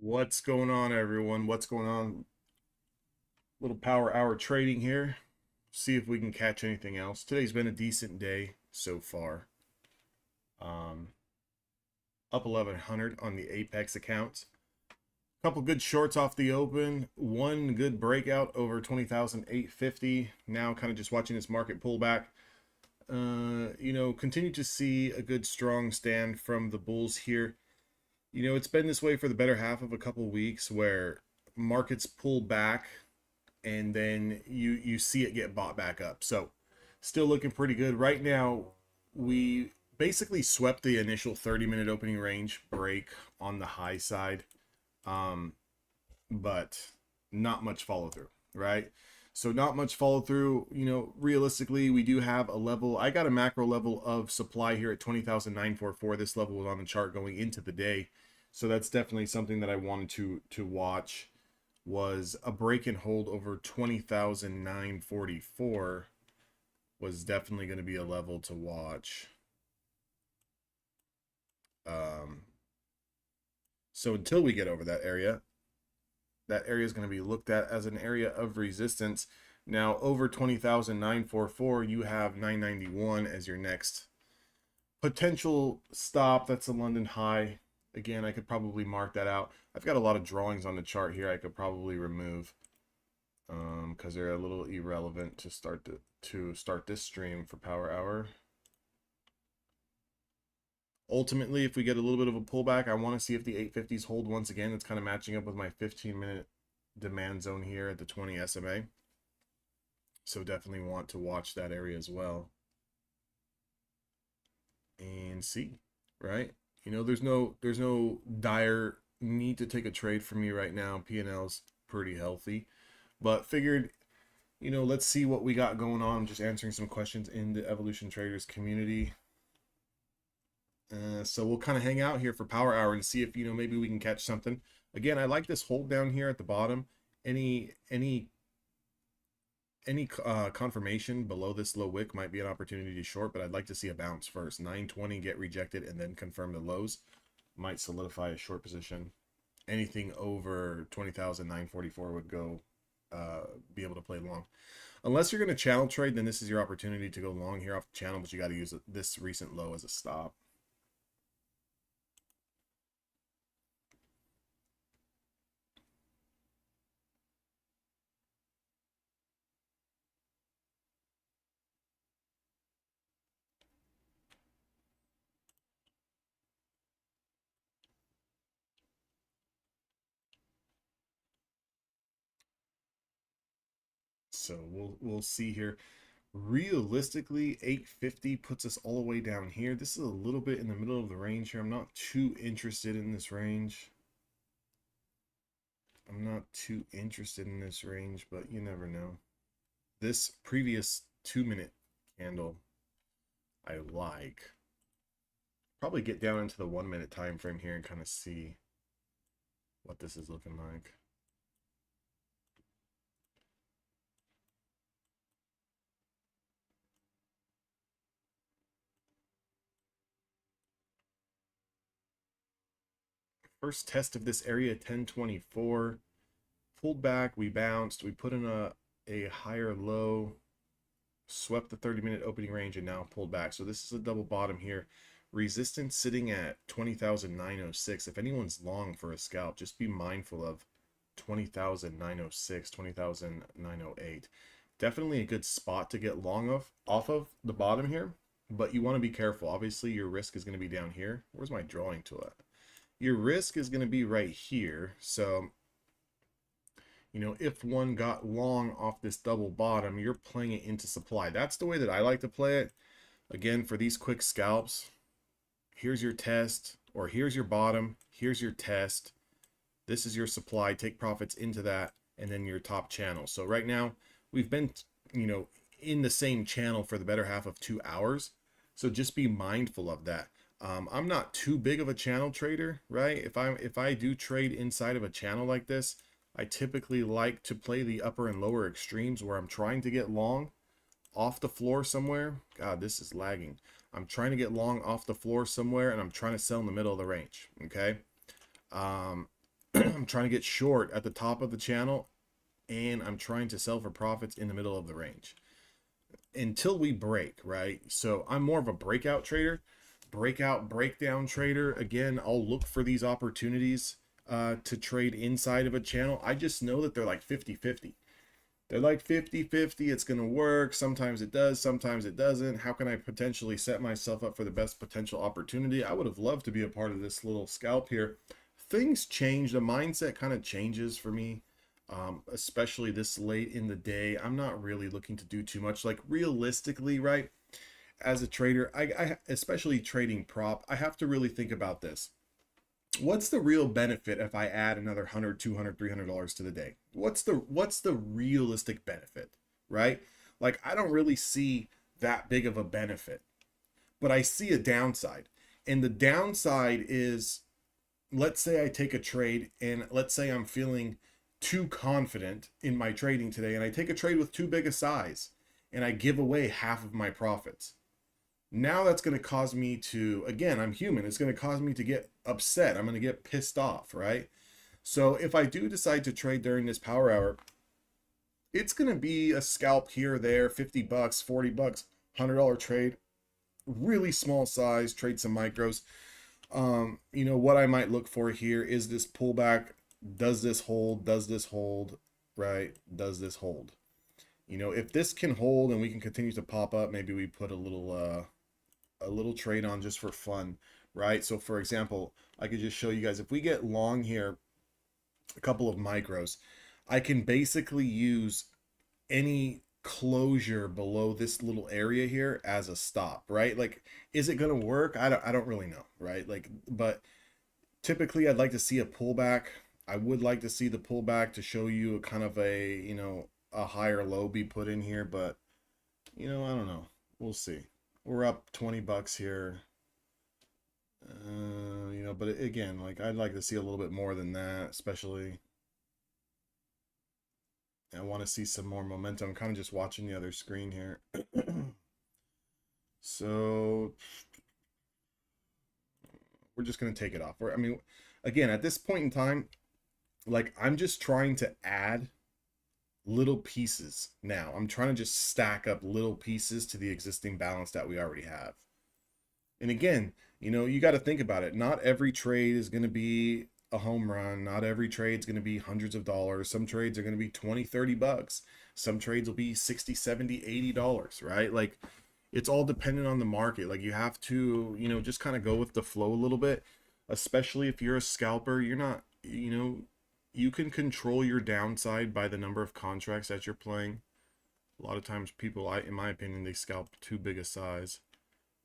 What's going on, everyone? What's going on? Little power hour trading here. See if we can catch anything else. Today's been a decent day so far. Um, Up 1100 on the Apex account. Couple good shorts off the open. One good breakout over 20,850. Now kind of just watching this market pull back. Continue to see a good strong stand from the bulls here. It's been this way for the better half of a couple weeks where markets pull back and then you see it get bought back up. So still looking pretty good. Right now, we basically swept the initial 30-minute opening range break on the high side. But not much follow through, right? So not much follow through. Realistically, we do have a level. I got a macro level of supply here at 20,944. This level was on the chart going into the day. So that's definitely something that I wanted to watch, was a break and hold over 20,944 was definitely going to be a level to watch. So until we get over that area is going to be looked at as an area of resistance. Now over 20,944, you have 991 as your next potential stop. That's a London high. Again, I could probably mark that out. I've got a lot of drawings on the chart here I could probably remove because they're a little irrelevant to start this stream for power hour. Ultimately, if we get a little bit of a pullback, I want to see if the 850s hold once again. It's kind of matching up with my 15-minute demand zone here at the 20 SMA. So definitely want to watch that area as well. And see, right? There's no dire need to take a trade for me right now. P&L's pretty healthy. But figured, let's see what we got going on. I'm just answering some questions in the Evolution Traders community. So we'll kind of hang out here for power hour and see if maybe we can catch something. Again, I like this hold down here at the bottom. Any confirmation below this low wick might be an opportunity to short, but I'd like to see a bounce first. 920 get rejected and then confirm the lows might solidify a short position. Anything over 20,944 would go be able to play long. Unless you're going to channel trade, then this is your opportunity to go long here off the channel, but you got to use this recent low as a stop. So we'll see here. Realistically, 850 puts us all the way down here. This is a little bit in the middle of the range here. I'm not too interested in this range. But you never know. This previous 2-minute candle, I like. Probably get down into the 1-minute time frame here and kind of see what this is looking like. First test of this area, 1024. Pulled back, we bounced, we put in a higher low, swept the 30-minute opening range, and now pulled back. So this is a double bottom here. Resistance sitting at 20,906. If anyone's long for a scalp, just be mindful of 20,906, 20,908. Definitely a good spot to get long off of the bottom here, but you want to be careful. Obviously, your risk is going to be down here. Where's my drawing tool at? Your risk is going to be right here. So, if one got long off this double bottom, you're playing it into supply. That's the way that I like to play it. Again, for these quick scalps, here's your test, or here's your bottom, here's your test. This is your supply. Take profits into that, and then your top channel. So right now, we've been, in the same channel for the better half of 2 hours. So just be mindful of that. I'm not too big of a channel trader, right? If I do trade inside of a channel like this, I typically like to play the upper and lower extremes where I'm trying to get long off the floor somewhere. God, this is lagging. I'm trying to get long off the floor somewhere, and I'm trying to sell in the middle of the range, okay? I'm trying to get short at the top of the channel, and I'm trying to sell for profits in the middle of the range until we break, right? So I'm more of a breakout trader, breakdown trader. Again, I'll look for these opportunities to trade inside of a channel. I just know that they're like 50-50. They're like 50-50. It's going to work. Sometimes it does, sometimes it doesn't. How can I potentially set myself up for the best potential opportunity? I would have loved to be a part of this little scalp here. Things change. The mindset kind of changes for me, especially this late in the day. I'm not really looking to do too much. Like realistically, right? As a trader, I especially trading prop, I have to really think about this. What's the real benefit if I add another $100, $200, $300 to the day? What's the realistic benefit, right? Like I don't really see that big of a benefit, but I see a downside. And the downside is, let's say I take a trade and let's say I'm feeling too confident in my trading today and I take a trade with too big a size and I give away half of my profits. Now that's going to cause me to, again, I'm human. It's going to cause me to get upset. I'm going to get pissed off, right? So if I do decide to trade during this power hour, it's going to be a scalp here or there, 50 bucks, 40 bucks, $100 trade, really small size, trade some micros. You know, what I might look for here is this pullback. Does this hold? Does this hold? Right? Does this hold? You know, if this can hold and we can continue to pop up, maybe we put a little trade on just for fun, right? So for example, I could just show you guys, if we get long here, a couple of micros, I can basically use any closure below this little area here as a stop, right? Like, is it going to work? I don't really know, right? Like, but typically I'd like to see a pullback. I would like to see the pullback to show you a kind of a, you know, a higher low be put in here, but you know, I don't know. We'll see. We're up 20 bucks here. You know, but again, like I'd like to see a little bit more than that, especially. I want to see some more momentum. I'm kind of just watching the other screen here. So we're just going to take it off. I mean, again, at this point in time, like I'm just trying to add little pieces now. I'm trying to just stack up little pieces to the existing balance that we already have. And again, you know, you got to think about it. Not every trade is going to be a home run. Not every trade is going to be hundreds of dollars. Some trades are going to be 20, 30 bucks. Some trades will be 60, 70, $80, right? Like it's all dependent on the market. Like you have to, you know, just kind of go with the flow a little bit, especially if you're a scalper. You're not, you know, you can control your downside by the number of contracts that you're playing. A lot of times people, in my opinion, they scalp too big a size.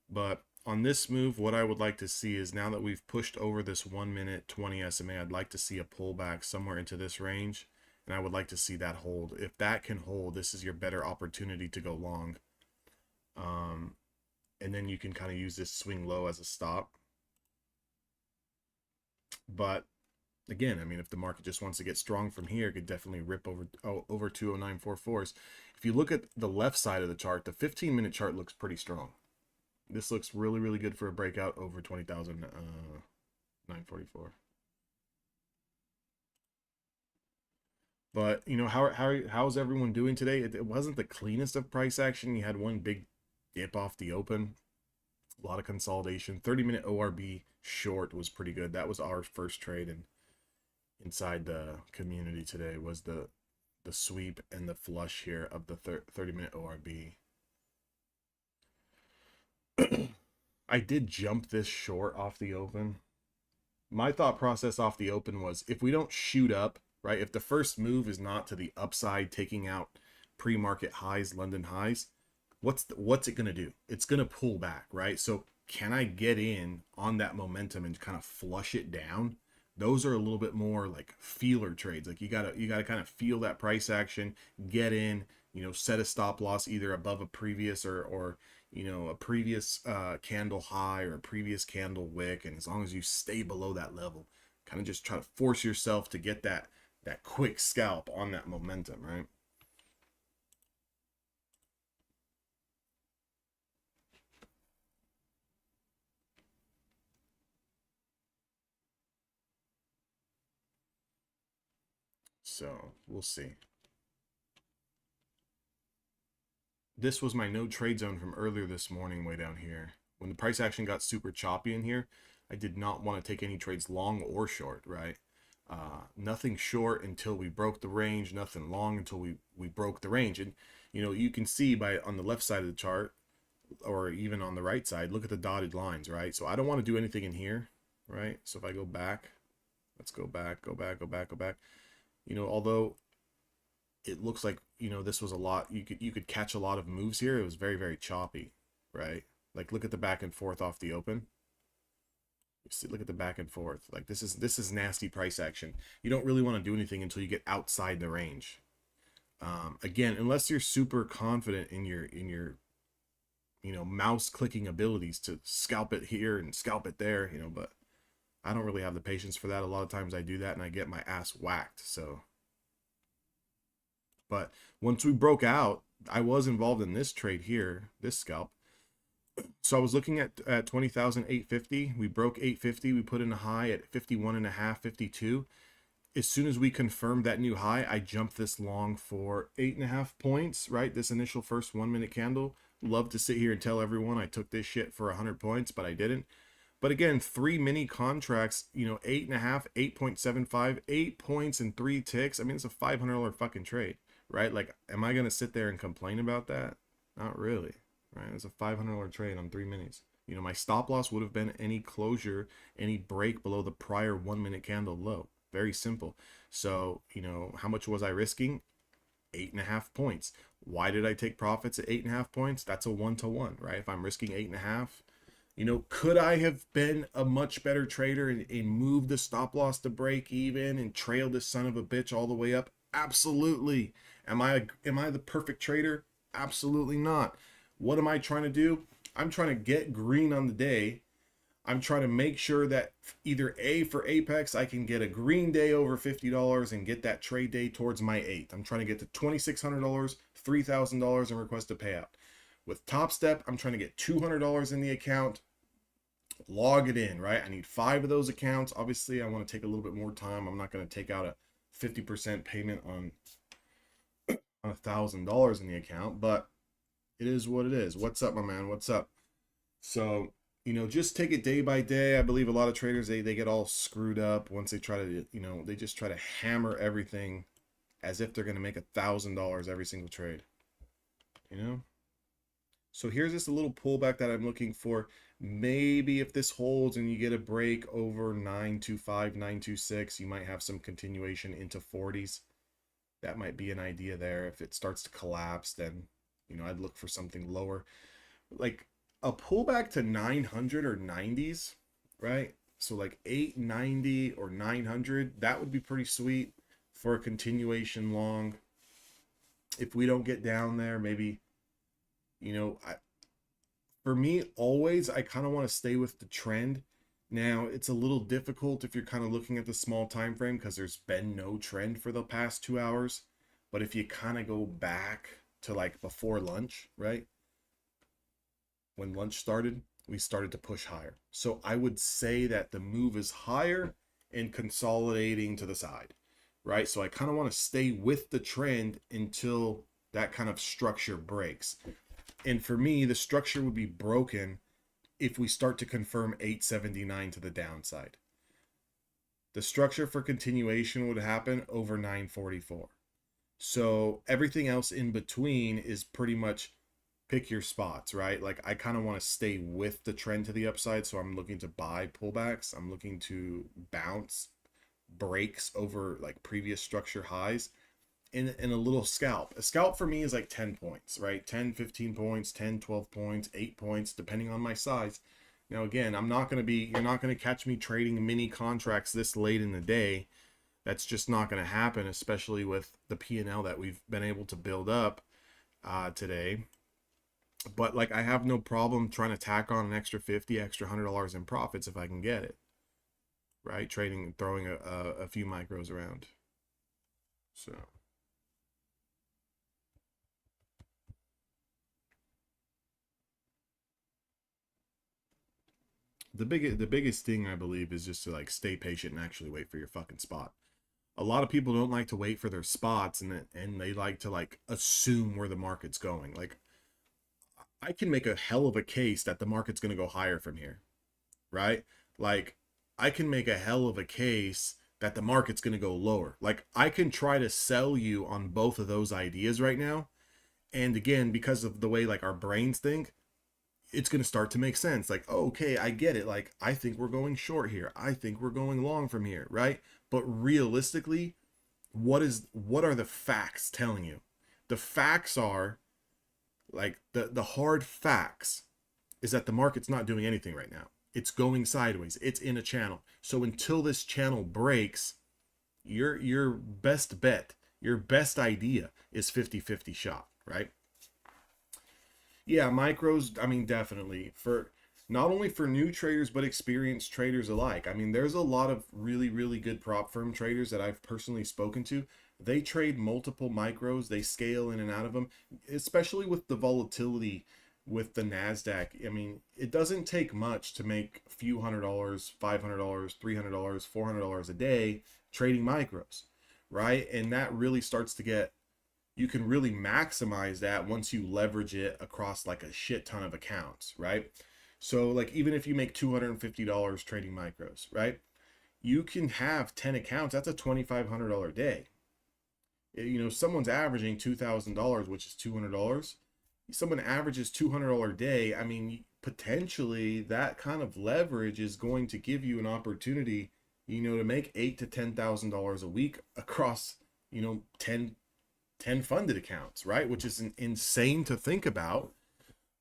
But on this move, what I would like to see is now that we've pushed over this 1 minute 20 SMA, I'd like to see a pullback somewhere into this range. And I would like to see that hold. If that can hold, this is your better opportunity to go long. And then you can kind of use this swing low as a stop. But again, I mean, if the market just wants to get strong from here, it could definitely rip over 20944s. If you look at the left side of the chart, the 15-minute chart looks pretty strong. This looks really, really good for a breakout over 20,944. But, you know, how's everyone doing today? It wasn't the cleanest of price action. You had one big dip off the open. A lot of consolidation. 30-minute ORB short was pretty good. That was our first trade inside the community today, was the sweep and the flush here of the 30-minute ORB. I did jump this short off the open. My thought process off the open was, if we don't shoot up, right, if the first move is not to the upside, taking out pre-market highs, London highs, what's it going to do? It's going to pull back, right? So can I get in on that momentum and kind of flush it down? Those are a little bit more like feeler trades. Like you gotta kind of feel that price action, get in, you know, set a stop loss either above a previous or you know, a previous candle high or a previous candle wick, and as long as you stay below that level, kind of just try to force yourself to get that quick scalp on that momentum, right? So we'll see. This was my no trade zone from earlier this morning way down here. When the price action got super choppy in here, I did not want to take any trades long or short, right? Nothing short until we broke the range, nothing long until we broke the range. And, you know, you can see by on the left side of the chart, or even on the right side, look at the dotted lines, right? So I don't want to do anything in here, right? So if I go back, let's go back, go back, go back, go back. You know, although it looks like, you know, this was a lot, you could catch a lot of moves here. It was very, very choppy, right? Like look at the back and forth off the open. You see, look at the back and forth. Like this is nasty price action. You don't really want to do anything until you get outside the range. Again, unless you're super confident in your you know, mouse clicking abilities to scalp it here and scalp it there, you know, but I don't really have the patience for that. A lot of times I do that and I get my ass whacked. So, but once we broke out, I was involved in this trade here, this scalp. So I was looking at 20,850. We broke 850. We put in a high at 51.5, 52. As soon as we confirmed that new high, I jumped this long for 8.5 points, right? This initial first 1 minute candle. Love to sit here and tell everyone I took this shit for 100 points, but I didn't. But again, 3 mini contracts, you know, 8.5, 8.75, 8 points and 3 ticks. I mean, it's a $500 fucking trade, right? Like, am I going to sit there and complain about that? Not really, right? It's a $500 trade on 3 minis. You know, my stop loss would have been any closure, any break below the prior 1 minute candle low. Very simple. So, you know, how much was I risking? 8.5 points. Why did I take profits at 8.5 points? That's a 1-to-1, right? If I'm risking 8.5, you know, could I have been a much better trader and moved the stop loss to break even and trailed this son of a bitch all the way up? Absolutely. Am I the perfect trader? Absolutely not. What am I trying to do? I'm trying to get green on the day. I'm trying to make sure that either A, for Apex, I can get a green day over $50 and get that trade day towards my 8. I'm trying to get to $2,600, $3,000 and request a payout. With Top Step, I'm trying to get $200 in the account, log it in, right? I need 5 of those accounts. Obviously, I want to take a little bit more time. I'm not going to take out a 50% payment on $1,000 in the account, but it is what it is. What's up, my man? What's up? So, you know, just take it day by day. I believe a lot of traders, they get all screwed up once they try to, you know, they just try to hammer everything as if they're going to make $1,000 every single trade, you know? So here's just a little pullback that I'm looking for. Maybe if this holds and you get a break over 925, 926, you might have some continuation into 40s. That might be an idea there. If it starts to collapse, then, you know, I'd look for something lower. Like, a pullback to 900 or 90s, right? So like 890 or 900, that would be pretty sweet for a continuation long. If we don't get down there, maybe, you know, for me, always, I kind of want to stay with the trend. Now, it's a little difficult if you're kind of looking at the small time frame because there's been no trend for the past 2 hours. But if you kind of go back to like before lunch, right? When lunch started, we started to push higher. So I would say that the move is higher and consolidating to the side, right? So I kind of want to stay with the trend until that kind of structure breaks. And for me, the structure would be broken if we start to confirm 879 to the downside. The structure for continuation would happen over 944. So everything else in between is pretty much pick your spots, right? Like I kind of want to stay with the trend to the upside. So I'm looking to buy pullbacks. I'm looking to bounce breaks over like previous structure highs in a little scalp. A scalp for me is like 10 points, right? 10, 15 points, 10, 12 points, 8 points, depending on my size. Now, again, you're not going to catch me trading mini contracts this late in the day. That's just not going to happen, especially with the P&L that we've been able to build up today. But like, I have no problem trying to tack on an extra 50, extra $100 in profits if I can get it, right? Trading, throwing a few micros around. So the biggest thing I believe is just to like stay patient and actually wait for your fucking spot. a lot of people don't like to wait for their spots, and they like to like assume where the market's going. Like I can make a hell of a case that the market's going to go higher from here, right? Like I can make a hell of a case that the market's going to go lower. Like I can try to sell you on both of those ideas right now. And again, because of the way like our brains think, it's going to start to make sense. Like, oh, okay, I get it. Like, I think we're going short here. I think we're going long from here, right? But realistically, what are the facts telling you? The facts are like the hard facts is that the market's not doing anything right now. It's going sideways. It's in a channel. So until this channel breaks, your best bet, your best idea is 50-50 shot, right? Yeah, micros, I mean, definitely for not only for new traders, but experienced traders alike. I mean, there's a lot of really, really good prop firm traders that I've personally spoken to. They trade multiple micros, they scale in and out of them, especially with the volatility with the NASDAQ. I mean, it doesn't take much to make a few $100, $500, $300, $400 a day trading micros, right? And that really starts to get, you can really maximize that once you leverage it across like a shit ton of accounts, right? So like even if you make $250 trading micros, right? You can have 10 accounts. That's a $2,500 day. You know, someone's averaging $2,000, which is $200. Someone averages $200 a day. I mean, potentially that kind of leverage is going to give you an opportunity, you know, to make $8,000 to $10,000 a week across, you know, 10 funded accounts, right? Which is insane to think about.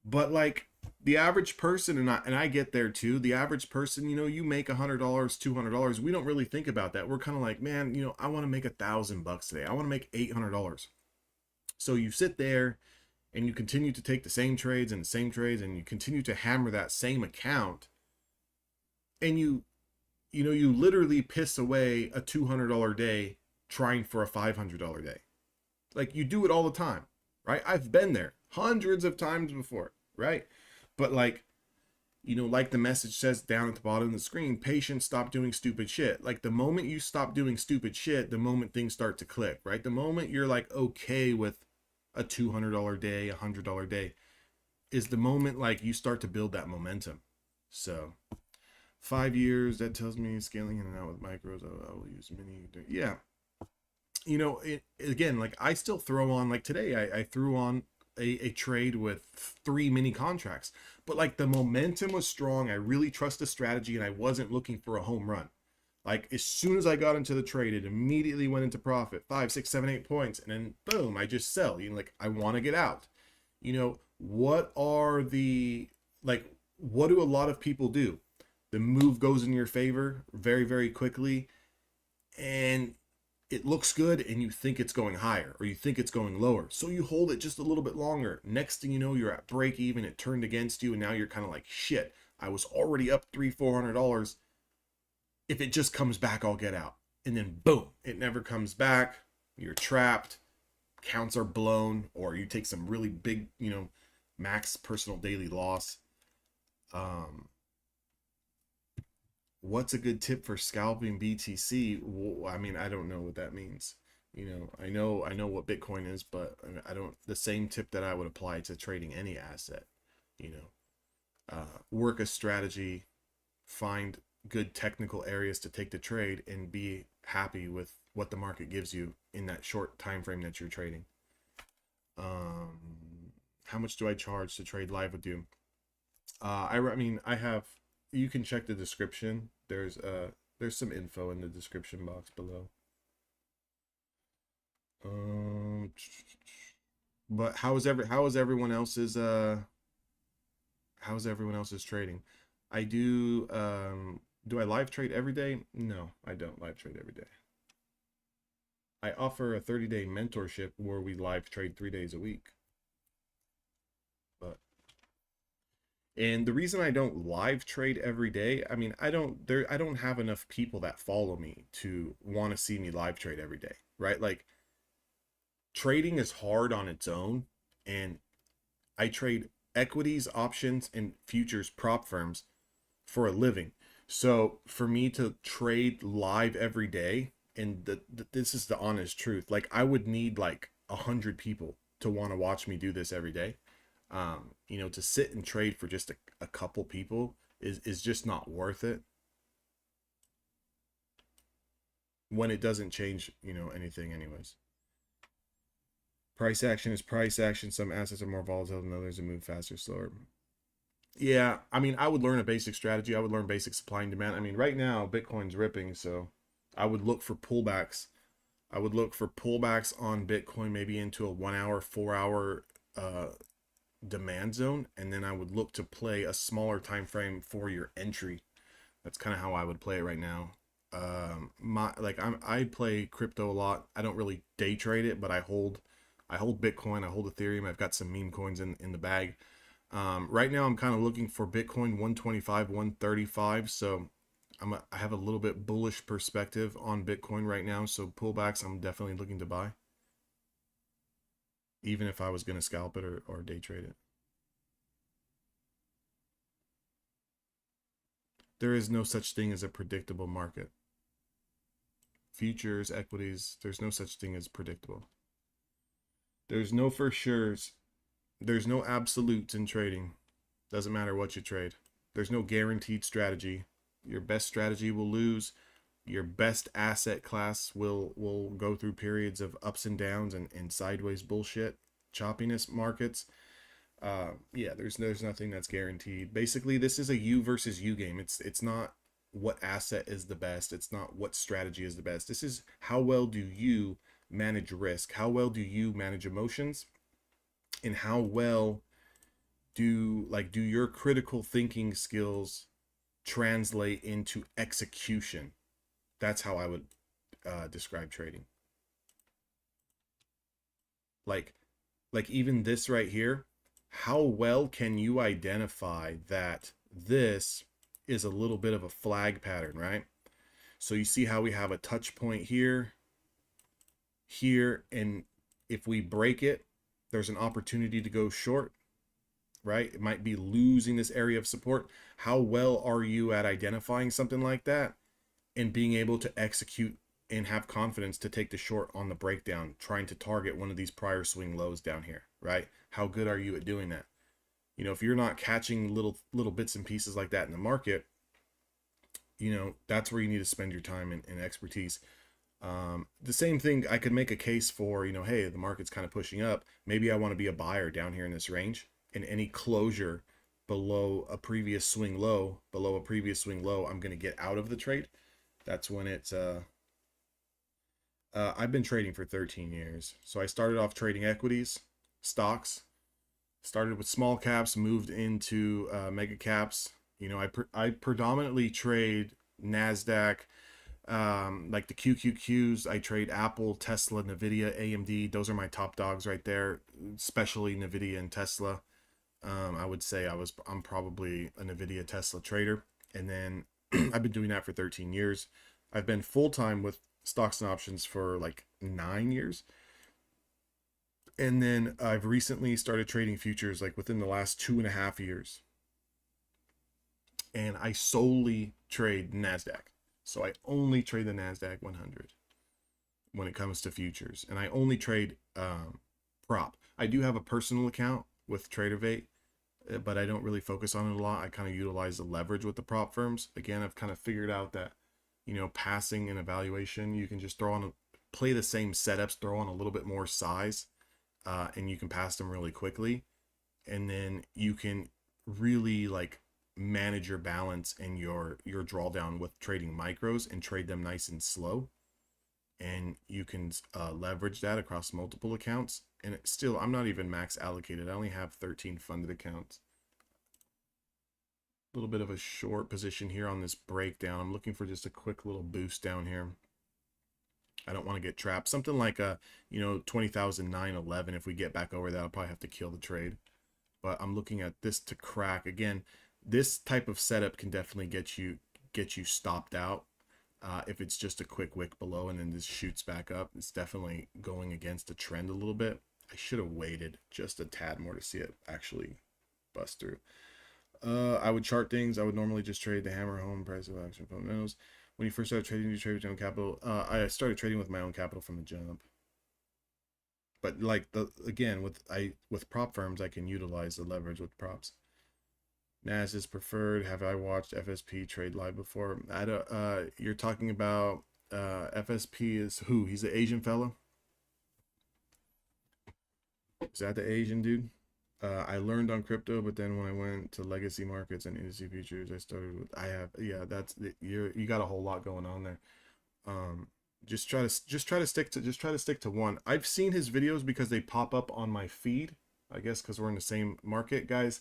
But like the average person, and I get there too, the average person, you know, you make $100, $200. We don't really think about that. We're kind of like, man, you know, I want to make $1,000 today. I want to make $800. So you sit there and you continue to take the same trades and the same trades, and you continue to hammer that same account, and you know, you literally piss away a $200 day trying for a $500 day. Like you do it all the time, right? I've been there hundreds of times before, right? But like, you know, like the message says down at the bottom of the screen, patience, stop doing stupid shit. Like the moment you stop doing stupid shit, the moment things start to click, right? The moment you're like okay with a $200 day, $100 day, is the moment like you start to build that momentum. So 5 years, that tells me scaling in and out with micros. I will use mini. Yeah. You know, again, like I still throw on, like today, I threw on a trade with 3 mini contracts, but like the momentum was strong. I really trust the strategy, and I wasn't looking for a home run. Like as soon as I got into the trade, it immediately went into profit, 5, 6, 7, 8 points. And then boom, I just sell. You know, like I want to get out. You know, what do a lot of people do? The move goes in your favor very, very quickly, and it looks good, and you think it's going higher or you think it's going lower. So you hold it just a little bit longer. Next thing you know, you're at break even. It turned against you, and now you're kind of like, shit, I was already up $300, $400. If it just comes back, I'll get out. And then boom, it never comes back. You're trapped. Counts are blown, or you take some really big, you know, max personal daily loss. What's a good tip for scalping BTC? Well, I mean, I don't know what that means. You know, I know what Bitcoin is, but I don't, the same tip that I would apply to trading any asset, you know, work a strategy, find good technical areas to take the trade, and be happy with what the market gives you in that short time frame that you're trading. How much do I charge to trade live with you? I mean, I have, you can check the description. There's some info in the description box below. But how is everyone else's trading? I do I live trade every day? No, I don't live trade every day. I offer a 30-day mentorship where we live trade 3 days a week. And the reason I don't live trade every day, I mean, I don't have enough people that follow me to want to see me live trade every day, right? Like trading is hard on its own, and I trade equities, options, and futures prop firms for a living. So for me to trade live every day, And this is the honest truth. Like I would need like 100 people to want to watch me do this every day. You know, to sit and trade for just a couple people is just not worth it when it doesn't change, you know, anything anyways. Price action is price action. Some assets are more volatile than others and move faster, slower. Yeah, I mean, I would learn a basic strategy. I would learn basic supply and demand. I mean, right now Bitcoin's ripping, so I would look for pullbacks. I would look for pullbacks on Bitcoin, maybe into a 1 hour, 4 hour demand zone, and then I would look to play a smaller time frame for your entry. That's kind of how I would play it right now. I play crypto a lot. I don't really day trade it, but I hold Bitcoin, I hold Ethereum. I've got some meme coins in the bag. Right now I'm kind of looking for Bitcoin 125, 135. So I have a little bit bullish perspective on Bitcoin right now. So pullbacks, I'm definitely looking to buy, even if I was going to scalp it or day trade it. There is no such thing as a predictable market. Futures, equities, there's no such thing as predictable. There's no for sure's. There's no absolutes in trading. Doesn't matter what you trade. There's no guaranteed strategy. Your best strategy will lose. Your best asset class will go through periods of ups and downs and sideways bullshit, choppiness markets. Yeah, there's nothing that's guaranteed. Basically, this is a you versus you game. It's not what asset is the best. It's not what strategy is the best. This is how well do you manage risk? How well do you manage emotions? And how well do your critical thinking skills translate into execution? That's how I would describe trading. Like even this right here, how well can you identify that this is a little bit of a flag pattern, right? So you see how we have a touch point here, and if we break it, there's an opportunity to go short, right? It might be losing this area of support. How well are you at identifying something like that and being able to execute and have confidence to take the short on the breakdown, trying to target one of these prior swing lows down here, right? How good are you at doing that? You know, if you're not catching little bits and pieces like that in the market, you know, that's where you need to spend your time and expertise. The same thing, I could make a case for, you know, hey, the market's kind of pushing up. Maybe I want to be a buyer down here in this range, and any closure below a previous swing low, I'm going to get out of the trade. That's when it's, I've been trading for 13 years. So I started off trading equities, stocks, started with small caps, moved into mega caps. You know, I predominantly trade NASDAQ, like the QQQs. I trade Apple, Tesla, Nvidia, AMD. Those are my top dogs right there, especially Nvidia and Tesla. I would say I'm probably a Nvidia Tesla trader. And then I've been doing that for 13 years. I've been full-time with stocks and options for like 9 years. And then I've recently started trading futures like within the last 2.5 years. And I solely trade NASDAQ. So I only trade the NASDAQ 100 when it comes to futures. And I only trade prop. I do have a personal account with TraderVate, but I don't really focus on it a lot. I kind of utilize the leverage with the prop firms. Again, I've kind of figured out that, you know, passing an evaluation, you can just play the same setups, throw on a little bit more size, and you can pass them really quickly. And then you can really like manage your balance and your drawdown with trading micros and trade them nice and slow. And you can leverage that across multiple accounts. And still, I'm not even max allocated. I only have 13 funded accounts. A little bit of a short position here on this breakdown. I'm looking for just a quick little boost down here. I don't want to get trapped. Something like a, you know, 20,911. If we get back over that, I'll probably have to kill the trade. But I'm looking at this to crack. Again, this type of setup can definitely get you stopped out. If it's just a quick wick below and then this shoots back up, it's definitely going against the trend a little bit. I should have waited just a tad more to see it actually bust through. I would chart things. I would normally just trade the hammer home price of action fundamentals. When you first started trading, you trade with your own capital? I started trading with my own capital from the jump. But like again with prop firms, I can utilize the leverage with props. NAS is preferred. Have I watched FSP trade live before? I don't, you're talking about FSP is who? He's the Asian fellow. Is that the Asian dude? I learned on crypto, but then when I went to legacy markets and industry futures, I started with, yeah, that's you got a whole lot going on there. Just try to stick to one. I've seen his videos because they pop up on my feed, I guess because we're in the same market, guys.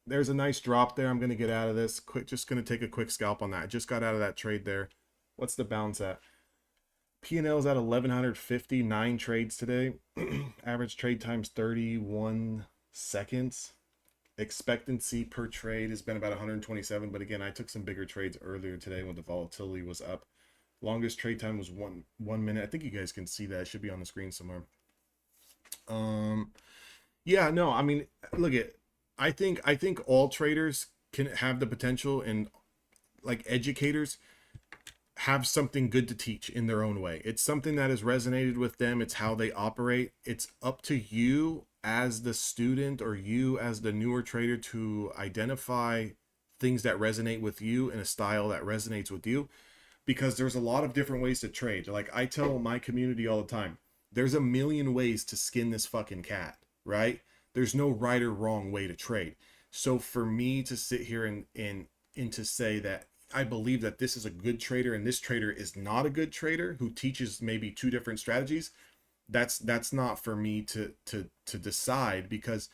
There's a nice drop there. I'm going to get out of this just going to take a quick scalp on that. I just got out of that trade there. What's the bounce at? P&L is at 1150, 9 trades today. Average trade time's 31 seconds. Expectancy per trade has been about 127, but again, I took some bigger trades earlier today when the volatility was up. Longest trade time was one minute. I think you guys can see that. It should be on the screen somewhere. Yeah, no, I mean, look at, I think all traders can have the potential, and like educators have something good to teach in their own way. It's something that has resonated with them. It's how they operate. It's up to you as the student or you as the newer trader to identify things that resonate with you in a style that resonates with you, because there's a lot of different ways to trade. Like I tell my community all the time, there's a million ways to skin this fucking cat, right? There's no right or wrong way to trade. So for me to sit here and to say that I believe that this is a good trader and this trader is not a good trader who teaches maybe two different strategies, that's not for me to decide, because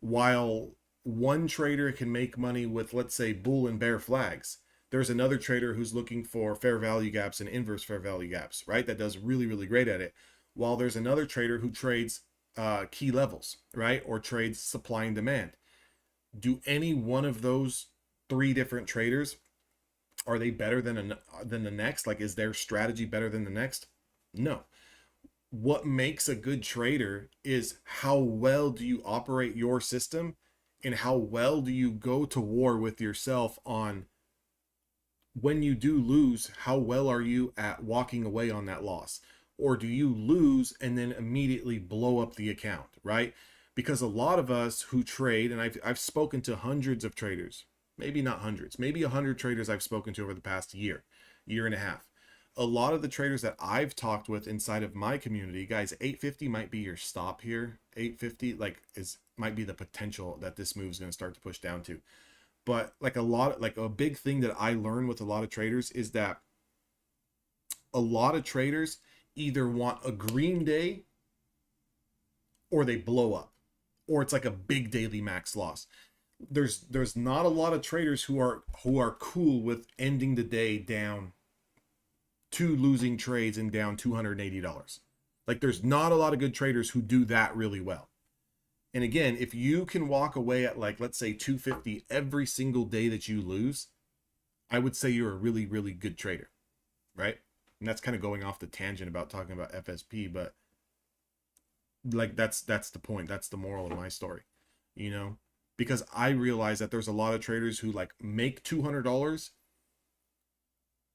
while one trader can make money with, let's say, bull and bear flags, there's another trader who's looking for fair value gaps and inverse fair value gaps, right? That does really, really great at it. While there's another trader who trades key levels, right? Or trades supply and demand. Do any one of those three different traders, are they better than the next? Like, is their strategy better than the next? No. What makes a good trader is how well do you operate your system, and how well do you go to war with yourself on, when you do lose, how well are you at walking away on that loss? Or do you lose and then immediately blow up the account, right? Because a lot of us who trade, and I've spoken to hundreds of traders, maybe not hundreds, maybe 100 traders I've spoken to over the past year and a half. A lot of the traders that I've talked with inside of my community, guys, 850 might be your stop here. 850 might be the potential that this move is going to start to push down to. But like a big thing that I learned with a lot of traders is that a lot of traders either want a green day or they blow up, or it's like a big daily max loss. There's not a lot of traders who are cool with ending the day down 2 losing trades and down $280. Like, there's not a lot of good traders who do that really well. And again, if you can walk away at, like, let's say 250 every single day that you lose, I would say you're a really, really good trader, right? And that's kind of going off the tangent about talking about FSP, but like that's the point. That's the moral of my story, you know, because I realize that there's a lot of traders who like make $200.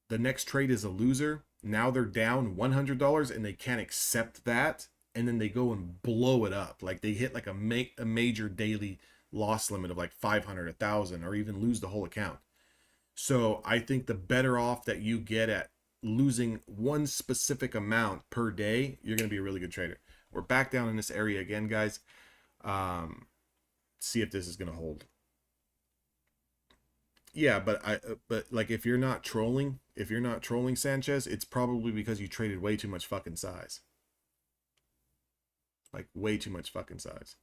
The next trade is a loser. Now they're down $100 and they can't accept that. And then they go and blow it up. Like they hit like a major daily loss limit of like 500, 1,000, or even lose the whole account. So I think the better off that you get at losing one specific amount per day, you're going to be a really good trader. We're back down in this area again, guys. See if this is going to hold. Yeah, but like if you're not trolling Sanchez, it's probably because you traded way too much fucking size. Like way too much fucking size.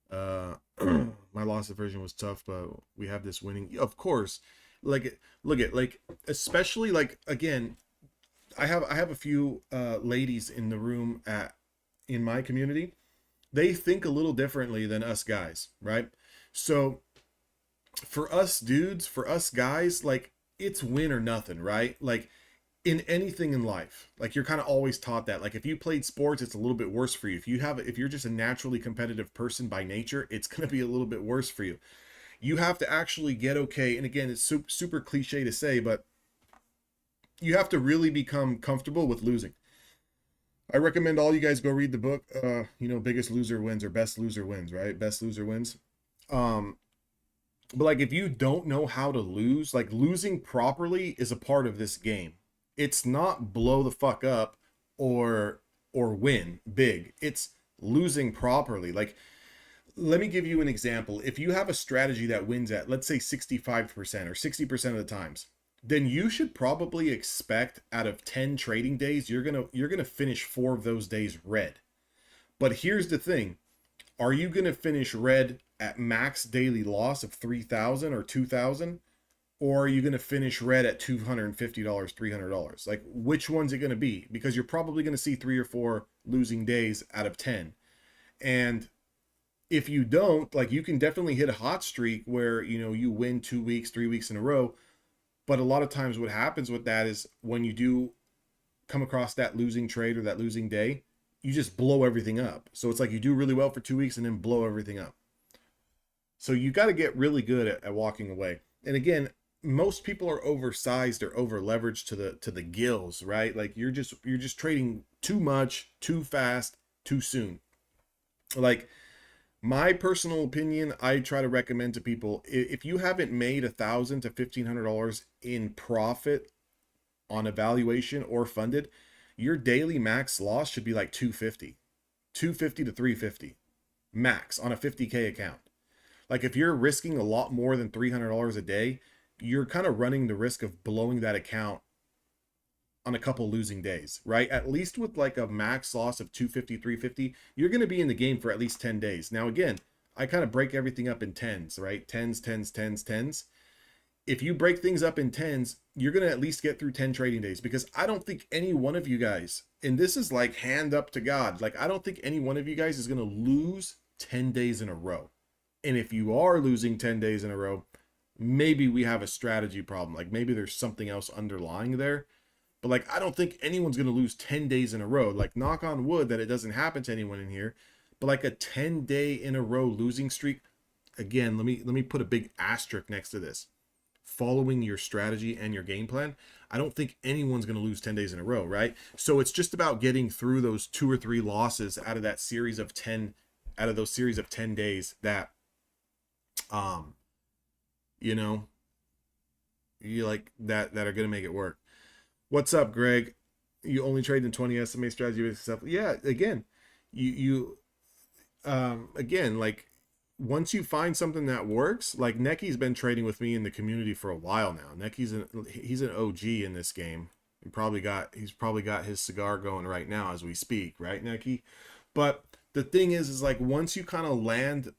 My loss aversion was tough, but we have this winning. Of course, like look at like, especially like, again, I have a few ladies in the room in my community. They think a little differently than us guys, right? So for us dudes, for us guys, like it's win or nothing, right? Like in anything in life, like you're kind of always taught that. Like if you played sports, it's a little bit worse for you. If you're just a naturally competitive person by nature, it's going to be a little bit worse for you. You have to actually get okay. And again, it's super cliche to say, but You have to really become comfortable with losing. I recommend all you guys go read the book, Biggest Loser Wins or Best Loser Wins, right? Best Loser Wins. Um, but like if you don't know how to lose, like losing properly is a part of this game. It's not blow the fuck up or win big. It's losing properly. Like let me give you an example. If you have a strategy that wins at, let's say, 65% or 60% of the times, then you should probably expect out of 10 trading days, you're gonna finish 4 of those days red. But here's the thing. Are you gonna finish red at max daily loss of 3,000 or 2,000? Or are you gonna finish red at $250, $300? Like which one's it gonna be? Because you're probably gonna see 3 or 4 losing days out of 10. And if you don't, like you can definitely hit a hot streak where, you win 2 weeks, 3 weeks in a row. But a lot of times what happens with that is when you do come across that losing trade or that losing day, you just blow everything up. So it's like you do really well for 2 weeks and then blow everything up. So you got to get really good at walking away. And again, most people are oversized or over leveraged to the gills, right? Like you're just trading too much, too fast, too soon. Like my personal opinion, I try to recommend to people, if you haven't made $1,000 to $1,500 in profit on evaluation or funded, your daily max loss should be like 250 to 350 max on a 50K account. Like if you're risking a lot more than $300 a day, you're kind of running the risk of blowing that account on a couple losing days, right? At least with like a max loss of 250, 350, you're going to be in the game for at least 10 days. Now, again, I kind of break everything up in tens, right? Tens, tens, tens, tens. If you break things up in tens, you're going to at least get through 10 trading days, because I don't think any one of you guys, and this is like hand up to God, like I don't think any one of you guys is going to lose 10 days in a row. And if you are losing 10 days in a row, maybe we have a strategy problem. Like maybe there's something else underlying there. But like, I don't think anyone's going to lose 10 days in a row. Like, knock on wood that it doesn't happen to anyone in here. But like a 10-day in a row losing streak, again, let me put a big asterisk next to this. Following your strategy and your game plan, I don't think anyone's going to lose 10 days in a row, right? So it's just about getting through those 2 or 3 losses out of that series of 10, out of those series of 10 days that, you like that are going to make it work. What's up, Greg? You only trade in 20 SMA strategy with stuff. Yeah, again, again, like once you find something that works, like Necky's been trading with me in the community for a while now. Necky's he's an OG in this game. He's probably got his cigar going right now as we speak, right, Necky? But the thing is like once you kind of land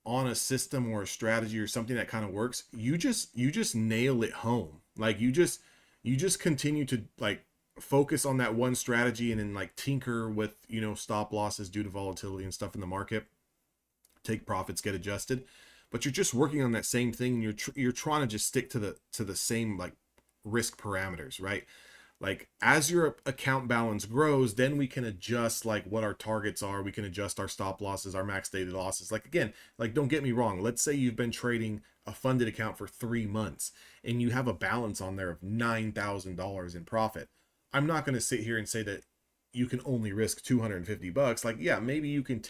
on a system or a strategy or something that kind of works, you just nail it home. Like you just continue to like focus on that one strategy and then like tinker with, stop losses due to volatility and stuff in the market, take profits, get adjusted, but you're just working on that same thing. And you're trying to just stick to the same like risk parameters, right? Like as your account balance grows, then we can adjust like what our targets are. We can adjust our stop losses, our max daily losses. Like again, like don't get me wrong. Let's say you've been trading a funded account for 3 months and you have a balance on there of $9,000 in profit. I'm not going to sit here and say that you can only risk $250. Like, yeah, maybe you can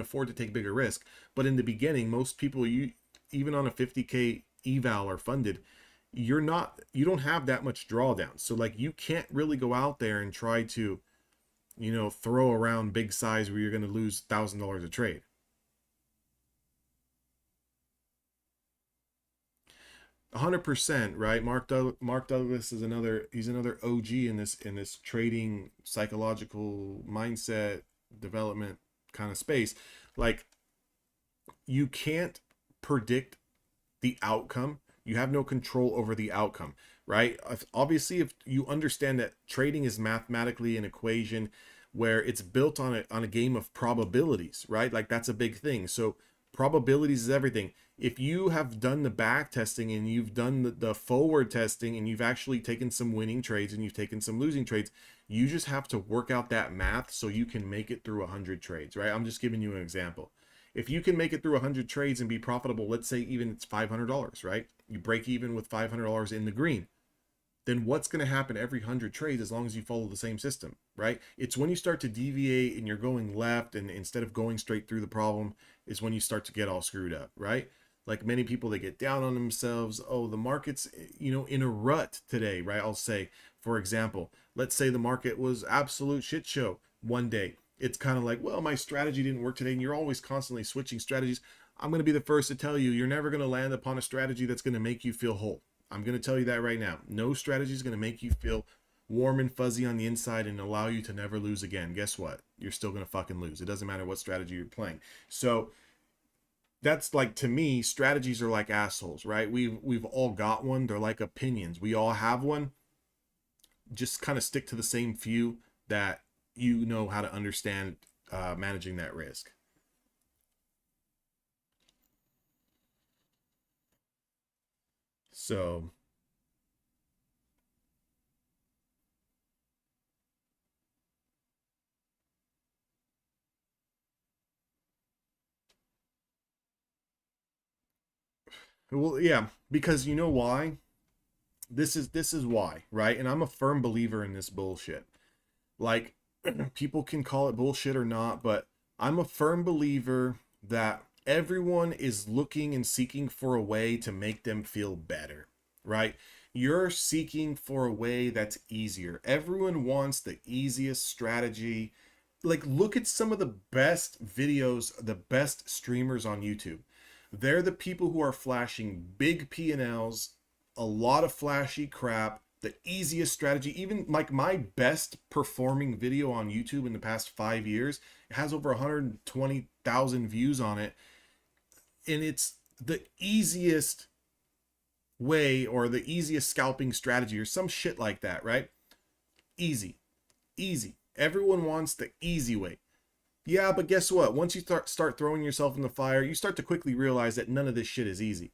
afford to take bigger risk. But in the beginning, most people, even on a 50K eval or funded, you don't have that much drawdown. So like you can't really go out there and try to, throw around big size where you're going to lose $1,000 a trade. $100%, right? Mark Douglas is another OG in this trading psychological mindset development kind of space. Like you can't predict the outcome. You have no control over the outcome, right? Obviously, if you understand that trading is mathematically an equation where it's built on a game of probabilities, right? Like that's a big thing. So probabilities is everything. If you have done the back testing and you've done the forward testing and you've actually taken some winning trades and you've taken some losing trades, you just have to work out that math so you can make it through 100 trades, right? I'm just giving you an example. If you can make it through 100 trades and be profitable, let's say even it's $500, right? You break even with $500 in the green. then what's going to happen every 100 trades as long as you follow the same system, right? It's when you start to deviate and you're going left and instead of going straight through the problem is when you start to get all screwed up, right? Like many people, they get down on themselves. Oh, the market's, in a rut today, right? I'll say, for example, let's say the market was absolute shit show one day. It's kind of like, well, my strategy didn't work today, and you're always constantly switching strategies. I'm going to be the first to tell you, you're never going to land upon a strategy that's going to make you feel whole. I'm going to tell you that right now. No strategy is going to make you feel warm and fuzzy on the inside and allow you to never lose again. Guess what? You're still going to fucking lose. It doesn't matter what strategy you're playing. So that's like, to me, strategies are like assholes, right? We've all got one. They're like opinions. We all have one. Just kind of stick to the same few that you know how to understand managing that risk. So well, yeah, because you know why? This is why, right? And I'm a firm believer in this bullshit. Like, people can call it bullshit or not, but I'm a firm believer that everyone is looking and seeking for a way to make them feel better, right? You're seeking for a way that's easier. Everyone wants the easiest strategy. Like, look at some of the best videos, the best streamers on YouTube. They're the people who are flashing big P&Ls, a lot of flashy crap, the easiest strategy. Even like my best performing video on YouTube in the past 5 years, it has over 120,000 views on it. And it's the easiest way or the easiest scalping strategy or some shit like that, right? Easy, easy. Everyone wants the easy way. Yeah, but guess what? Once you start throwing yourself in the fire, you start to quickly realize that none of this shit is easy.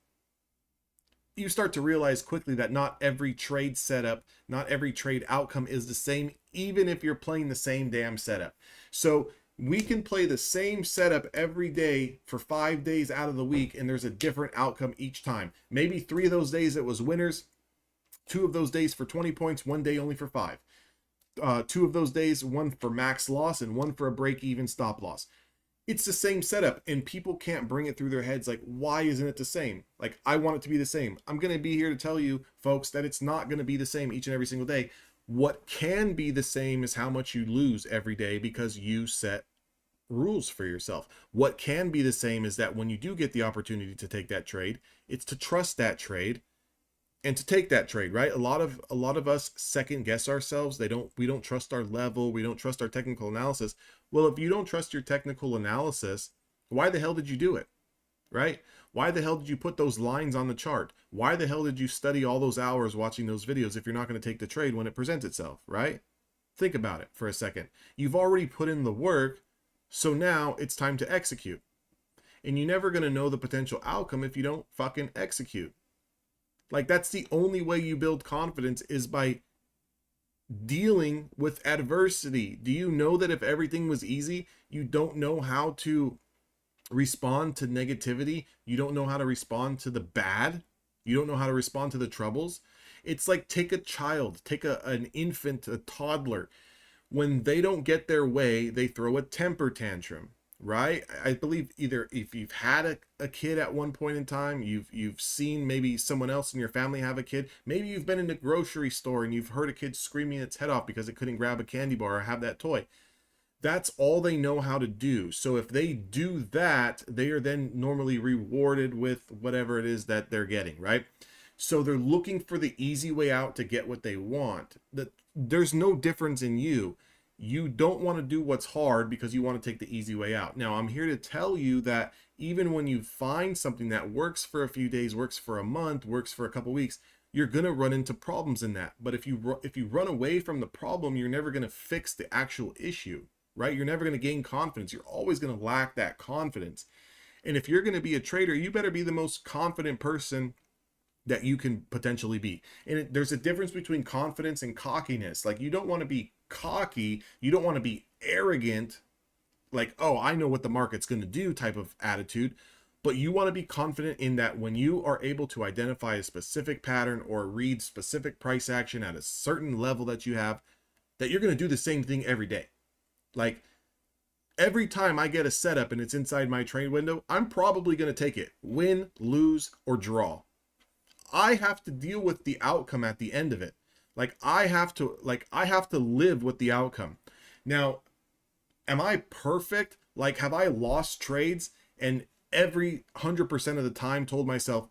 You start to realize quickly that not every trade setup, not every trade outcome is the same, even if you're playing the same damn setup. So we can play the same setup every day for 5 days out of the week, and there's a different outcome each time. Maybe 3 of those days it was winners, 2 of those days for 20 points, 1 day only for 5. 2 of those days, 1 for max loss and 1 for a break-even stop loss. It's the same setup, and people can't bring it through their heads like, why isn't it the same? Like, I want it to be the same. I'm going to be here to tell you, folks, that it's not going to be the same each and every single day. What can be the same is how much you lose every day because you set rules for yourself. What can be the same is that when you do get the opportunity to take that trade, it's to trust that trade and to take that trade, right? A lot of us second guess ourselves. We don't trust our level. We don't trust our technical analysis. Well, if you don't trust your technical analysis, why the hell did you do it, right? Why the hell did you put those lines on the chart? Why the hell did you study all those hours watching those videos if you're not going to take the trade when it presents itself, right? Think about it for a second. You've already put in the work, so now it's time to execute. And you're never going to know the potential outcome if you don't fucking execute. Like, that's the only way you build confidence, is by dealing with adversity. Do you know that if everything was easy, you don't know how to respond to negativity? You don't know how to respond to the bad? You don't know how to respond to the troubles? It's like, take a child, take an infant, a toddler. When they don't get their way, they throw a temper tantrum, right? I believe either if you've had a kid at one point in time, you've seen maybe someone else in your family have a kid, maybe you've been in the grocery store and you've heard a kid screaming its head off because it couldn't grab a candy bar or have that toy. That's all they know how to do. So if they do that, they are then normally rewarded with whatever it is that they're getting, right? So they're looking for the easy way out to get what they want. There's no difference in you. You don't want to do what's hard because you want to take the easy way out. Now, I'm here to tell you that even when you find something that works for a few days, works for a month, works for a couple weeks, you're going to run into problems in that. But if you run away from the problem, you're never going to fix the actual issue, right? You're never going to gain confidence. You're always going to lack that confidence. And if you're going to be a trader, you better be the most confident person that you can potentially be. And there's a difference between confidence and cockiness. Like, you don't want to be cocky. You don't want to be arrogant, like, oh, I know what the market's going to do type of attitude. But you want to be confident in that when you are able to identify a specific pattern or read specific price action at a certain level that you have, that you're going to do the same thing every day. Like every time I get a setup and it's inside my trade window, I'm probably going to take it, win, lose, or draw. I have to deal with the outcome at the end of it. I have to live with the outcome. Now, am I perfect? Like, have I lost trades and every 100% of the time told myself,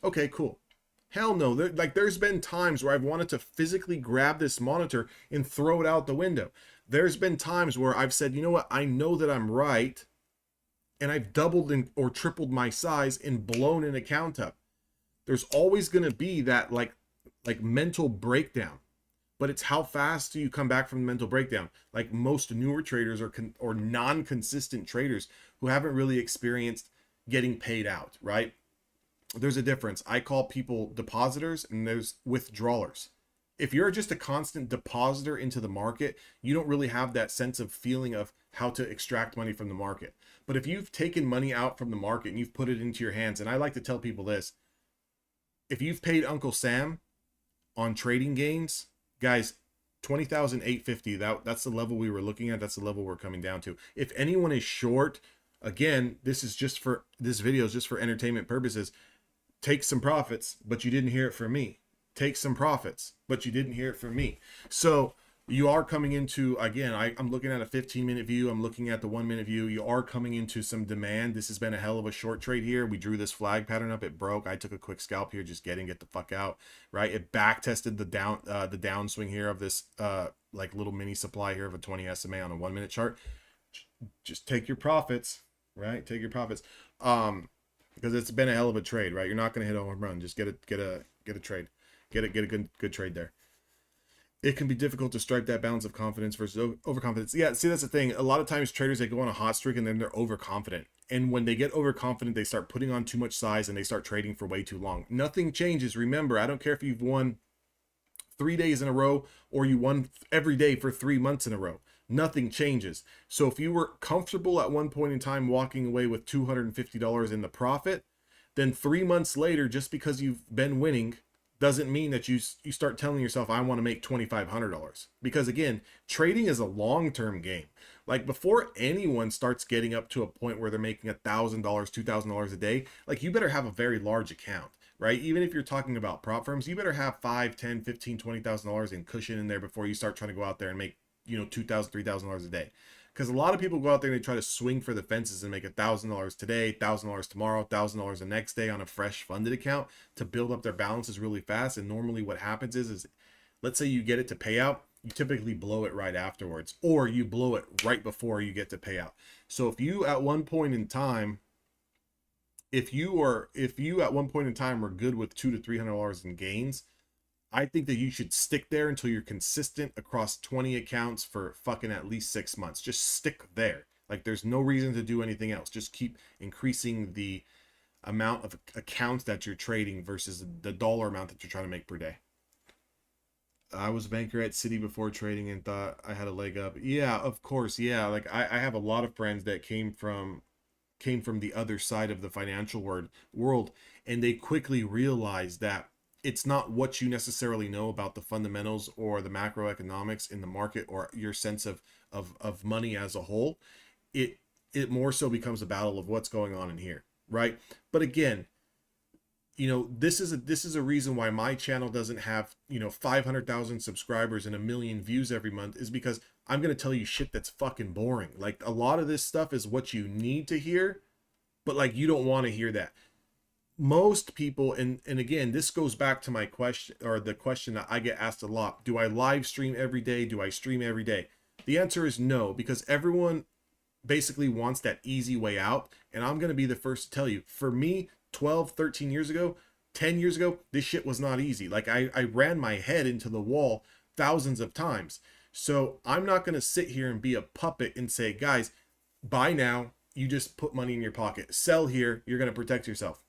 okay, cool? Hell no. There's been times where I've wanted to physically grab this monitor and throw it out the window. There's been times where I've said, you know what? I know that I'm right. And I've doubled or tripled my size and blown an account up. There's always going to be that like mental breakdown. But it's how fast do you come back from the mental breakdown? Like most newer traders or non-consistent traders who haven't really experienced getting paid out, right? There's a difference. I call people depositors and there's withdrawers. If you're just a constant depositor into the market, you don't really have that sense of feeling of how to extract money from the market. But if you've taken money out from the market and you've put it into your hands, and I like to tell people this, if you've paid Uncle Sam on trading gains, guys, 20,850, that's the level we were looking at. That's the level we're coming down to. If anyone is short, again, this video is just for entertainment purposes. Take some profits, but you didn't hear it from me. Take some profits, but you didn't hear it from me. So you are coming into, again, I'm looking at a 15-minute view. I'm looking at the 1-minute view. You are coming into some demand. This has been a hell of a short trade here. We drew this flag pattern up. It broke. I took a quick scalp here, just get the fuck out, right? It back tested the downswing here of this like little mini supply here of a 20 SMA on a 1-minute chart. Just take your profits, right? Take your profits. Because it's been a hell of a trade, right? You're not going to hit a home run. Just get a trade. Get a good trade there. It can be difficult to strike that balance of confidence versus overconfidence. Yeah, see, that's the thing. A lot of times traders, they go on a hot streak and then they're overconfident. And when they get overconfident, they start putting on too much size and they start trading for way too long. Nothing changes. Remember, I don't care if you've won 3 days in a row or you won every day for 3 months in a row. Nothing changes. So if you were comfortable at one point in time walking away with $250 in the profit, then 3 months later, just because you've been winning, doesn't mean that you start telling yourself, I want to make $2,500. Because again, trading is a long-term game. Like before anyone starts getting up to a point where they're making $1,000, $2,000 a day, like you better have a very large account, right? Even if you're talking about prop firms, you better have $5, $10, $15, $20,000 in cushion in there before you start trying to go out there and make, $2,000, $3,000 a day. Because a lot of people go out there and they try to swing for the fences and make $1,000 today, $1,000 tomorrow, $1,000 the next day on a fresh funded account to build up their balances really fast. And normally what happens is let's say you get it to pay out, you typically blow it right afterwards, or you blow it right before you get to pay out. So if you at one point in time, if you at one point in time were good with $200 to $300 in gains, I think that you should stick there until you're consistent across 20 accounts for fucking at least 6 months. Just stick there. Like there's no reason to do anything else. Just keep increasing the amount of accounts that you're trading versus the dollar amount that you're trying to make per day. I was a banker at Citi before trading and thought I had a leg up. Yeah, of course. Yeah. Like I have a lot of friends that came from the other side of the financial world, and they quickly realized that it's not what you necessarily know about the fundamentals or the macroeconomics in the market or your sense of money as a whole. It more so becomes a battle of what's going on in here, right? But again, this is a reason why my channel doesn't have 500,000 subscribers and 1 million views every month, is because I'm going to tell you shit that's fucking boring. Like a lot of this stuff is what you need to hear, but like you don't want to hear that. Most people, and again, this goes back to my question, or the question that I get asked a lot: do I live stream every day? Do I stream every day? The answer is no, because everyone basically wants that easy way out. And I'm going to be the first to tell you, for me, 12, 13 years ago, 10 years ago, this shit was not easy. Like I ran my head into the wall thousands of times. So I'm not going to sit here and be a puppet and say, guys, buy now, you just put money in your pocket. Sell here, you're going to protect yourself.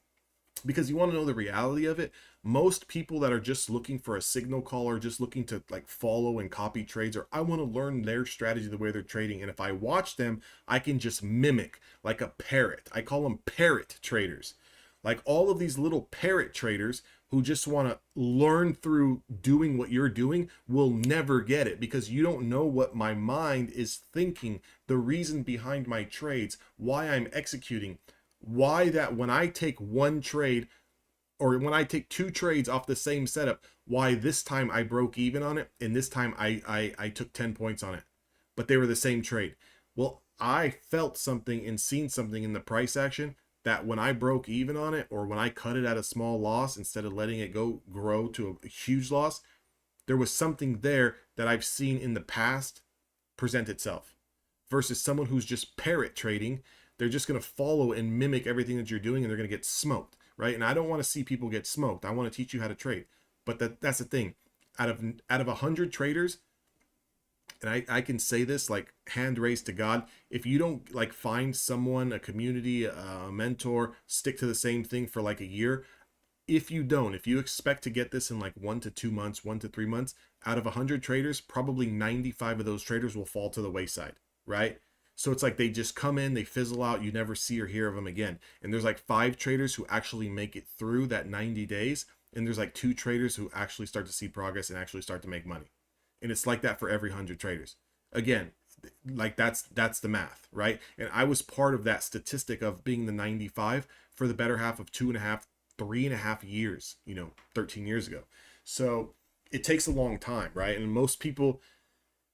because you want to know the reality of it. Most people that are just looking for a signal call, or just looking to like follow and copy trades, or I want to learn their strategy, the way they're trading, and if I watch them I can just mimic like a parrot. I call them parrot traders. Like all of these little parrot traders who just want to learn through doing what you're doing will never get it, because you don't know what my mind is thinking, the reason behind my trades, why I'm executing, why that when I take one trade, or when I take two trades off the same setup, why this time I broke even on it and this time I took 10 points on it, but they were the same trade. Well, I felt something and seen something in the price action that when I broke even on it, or when I cut it at a small loss instead of letting it go grow to a huge loss, there was something there that I've seen in the past present itself. Versus someone who's just parrot trading, they're just going to follow and mimic everything that you're doing, and they're going to get smoked, right? And I don't want to see people get smoked. I want to teach you how to trade. But that's the thing. Out of 100 traders, and I can say this like hand raised to God, if you don't like find someone, a community, a mentor, stick to the same thing for like a year, if you expect to get this in like 1 to 2 months, 1 to 3 months, out of 100 traders, probably 95 of those traders will fall to the wayside, right? So it's like they just come in, they fizzle out, you never see or hear of them again. And there's like 5 traders who actually make it through that 90 days. And there's like 2 traders who actually start to see progress and actually start to make money. And it's like that for every 100 traders. Again, like that's the math, right? And I was part of that statistic of being the 95 for the better half of 2.5, 3.5 years, 13 years ago. So it takes a long time, right? And most people,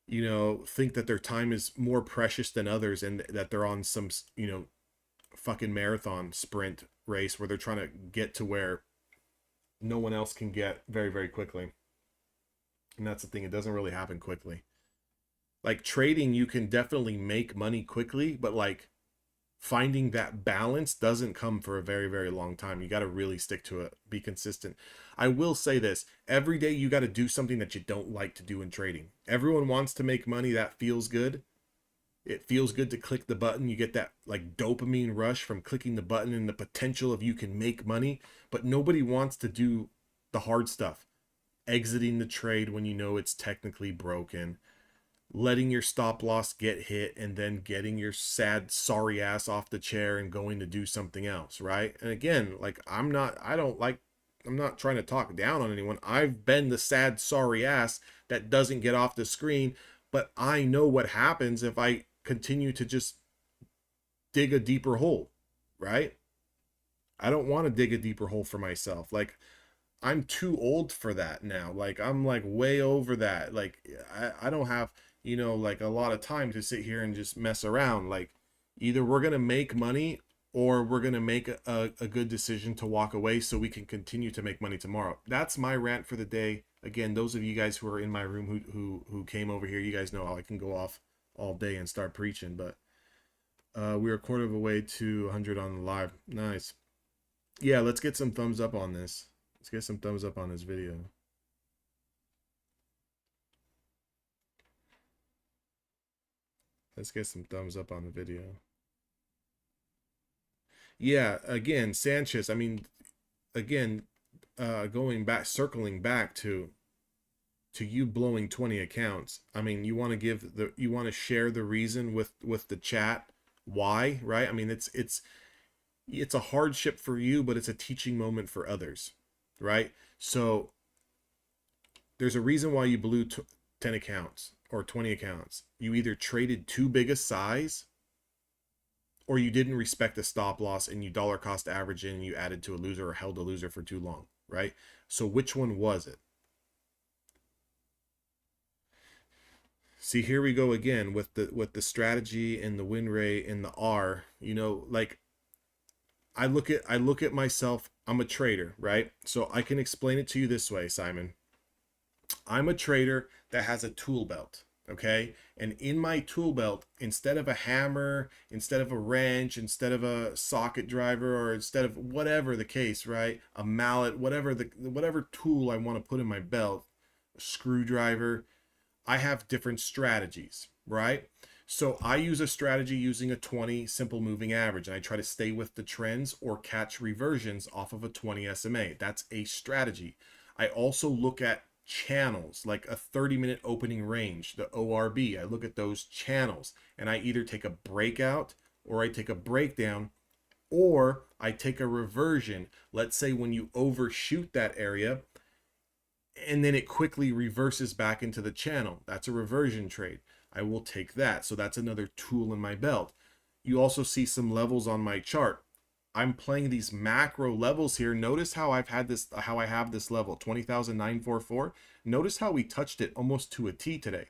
think that their time is more precious than others, and that they're on some, fucking marathon sprint race where they're trying to get to where no one else can get very, very quickly. And that's the thing, it doesn't really happen quickly. Like trading, you can definitely make money quickly, but like finding that balance doesn't come for a very, very long time. You got to really stick to it, be consistent. I will say this, every day you got to do something that you don't like to do in trading. Everyone wants to make money. That feels good. It feels good to click the button. You get that like dopamine rush from clicking the button and the potential of you can make money, but nobody wants to do the hard stuff. Exiting the trade when you know it's technically broken, letting your stop loss get hit, and then getting your sad, sorry ass off the chair and going to do something else, right? And again, like I'm not trying to talk down on anyone. I've been the sad, sorry ass that doesn't get off the screen, but I know what happens if I continue to just dig a deeper hole, right? I don't want to dig a deeper hole for myself. Like I'm too old for that now. Like I'm like way over that. Like I don't have, like a lot of time to sit here and just mess around. Like either we're going to make money, or we're going to make a good decision to walk away so we can continue to make money tomorrow. That's my rant for the day. Again, those of you guys who are in my room who came over here, you guys know how I can go off all day and start preaching, but we're a quarter of a way to 100 on the live. Nice. Yeah, let's get some thumbs up on this. Let's get some thumbs up on this video. Let's get some thumbs up on the video. Yeah, again, Sanchez, I mean, again, circling back to you blowing 20 accounts. I mean, you want to share the reason with the chat why, right? I mean, it's a hardship for you, but it's a teaching moment for others, right? So there's a reason why you blew 10 accounts or 20 accounts. You either traded too big a size, or you didn't respect the stop loss and you dollar cost average in and you added to a loser or held a loser for too long, right? So which one was it? See, here we go again with the strategy and the win rate and the R. Like I look at myself, I'm a trader, right? So I can explain it to you this way, Simon. I'm a trader that has a tool belt, okay? And in my tool belt, instead of a hammer, instead of a wrench, instead of a socket driver, or instead of whatever the case, right? A mallet, whatever tool I want to put in my belt, a screwdriver, I have different strategies, right? So I use a strategy using a 20 simple moving average, and I try to stay with the trends or catch reversions off of a 20 SMA. That's a strategy. I also look at channels, like a 30-minute opening range, the ORB. I look at those channels, and I either take a breakout or I take a breakdown, or I take a reversion. Let's say when you overshoot that area and then it quickly reverses back into the channel. That's a reversion trade. I will take that. So that's another tool in my belt. You also see some levels on my chart. I'm playing these macro levels here. Notice how I have this level, 20,944. Notice how we touched it almost to a T today.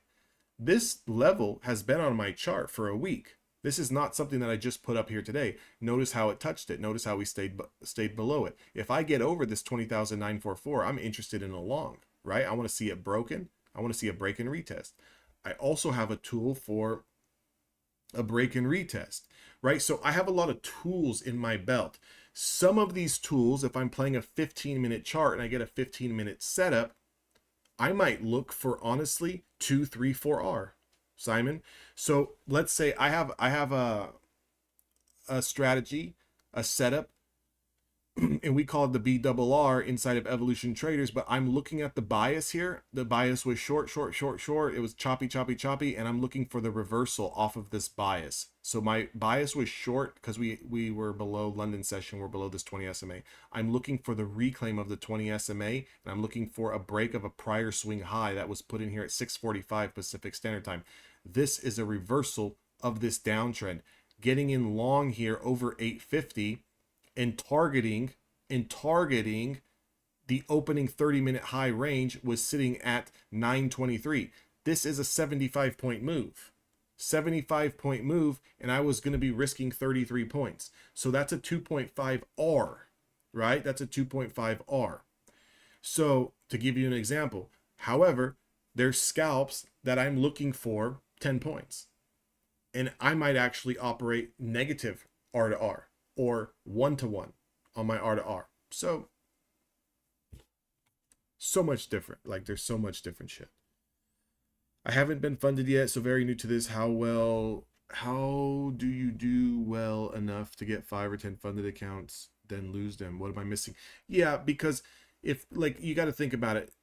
This level has been on my chart for a week. This is not something that I just put up here today. Notice how it touched it. Notice how we stayed below it. If I get over this 20,944, I'm interested in a long, right? I want to see it broken. I want to see a break and retest. I also have a tool for a break and retest, right? So I have a lot of tools in my belt. Some of these tools, if I'm playing a 15-minute chart and I get a 15-minute setup, I might look for, honestly, 2, 3, 4R, Simon. So let's say I have a strategy, a setup, and we call it the BRR inside of Evolution Traders, but I'm looking at the bias here. The bias was short, short, short, short. It was choppy, choppy, choppy, and I'm looking for the reversal off of this bias. So my bias was short because we were below London session. We're below this 20 SMA. I'm looking for the reclaim of the 20 SMA, and I'm looking for a break of a prior swing high that was put in here at 6:45 Pacific Standard Time. This is a reversal of this downtrend. Getting in long here over 850 and targeting the opening 30-minute high range was sitting at 923. This is a 75-point move. 75-point move, and I was going to be risking 33 points. So that's a 2.5 R, right? That's a 2.5 R. So to give you an example, however, there's scalps that I'm looking for 10 points. And I might actually operate negative R to R or 1-to-1 on my R to R. So much different. Like, there's so much different shit. I haven't been funded yet, so very new to this. How do you do well enough to get 5 or 10 funded accounts, then lose them? What am I missing? Yeah, because if, like, you got to think about it.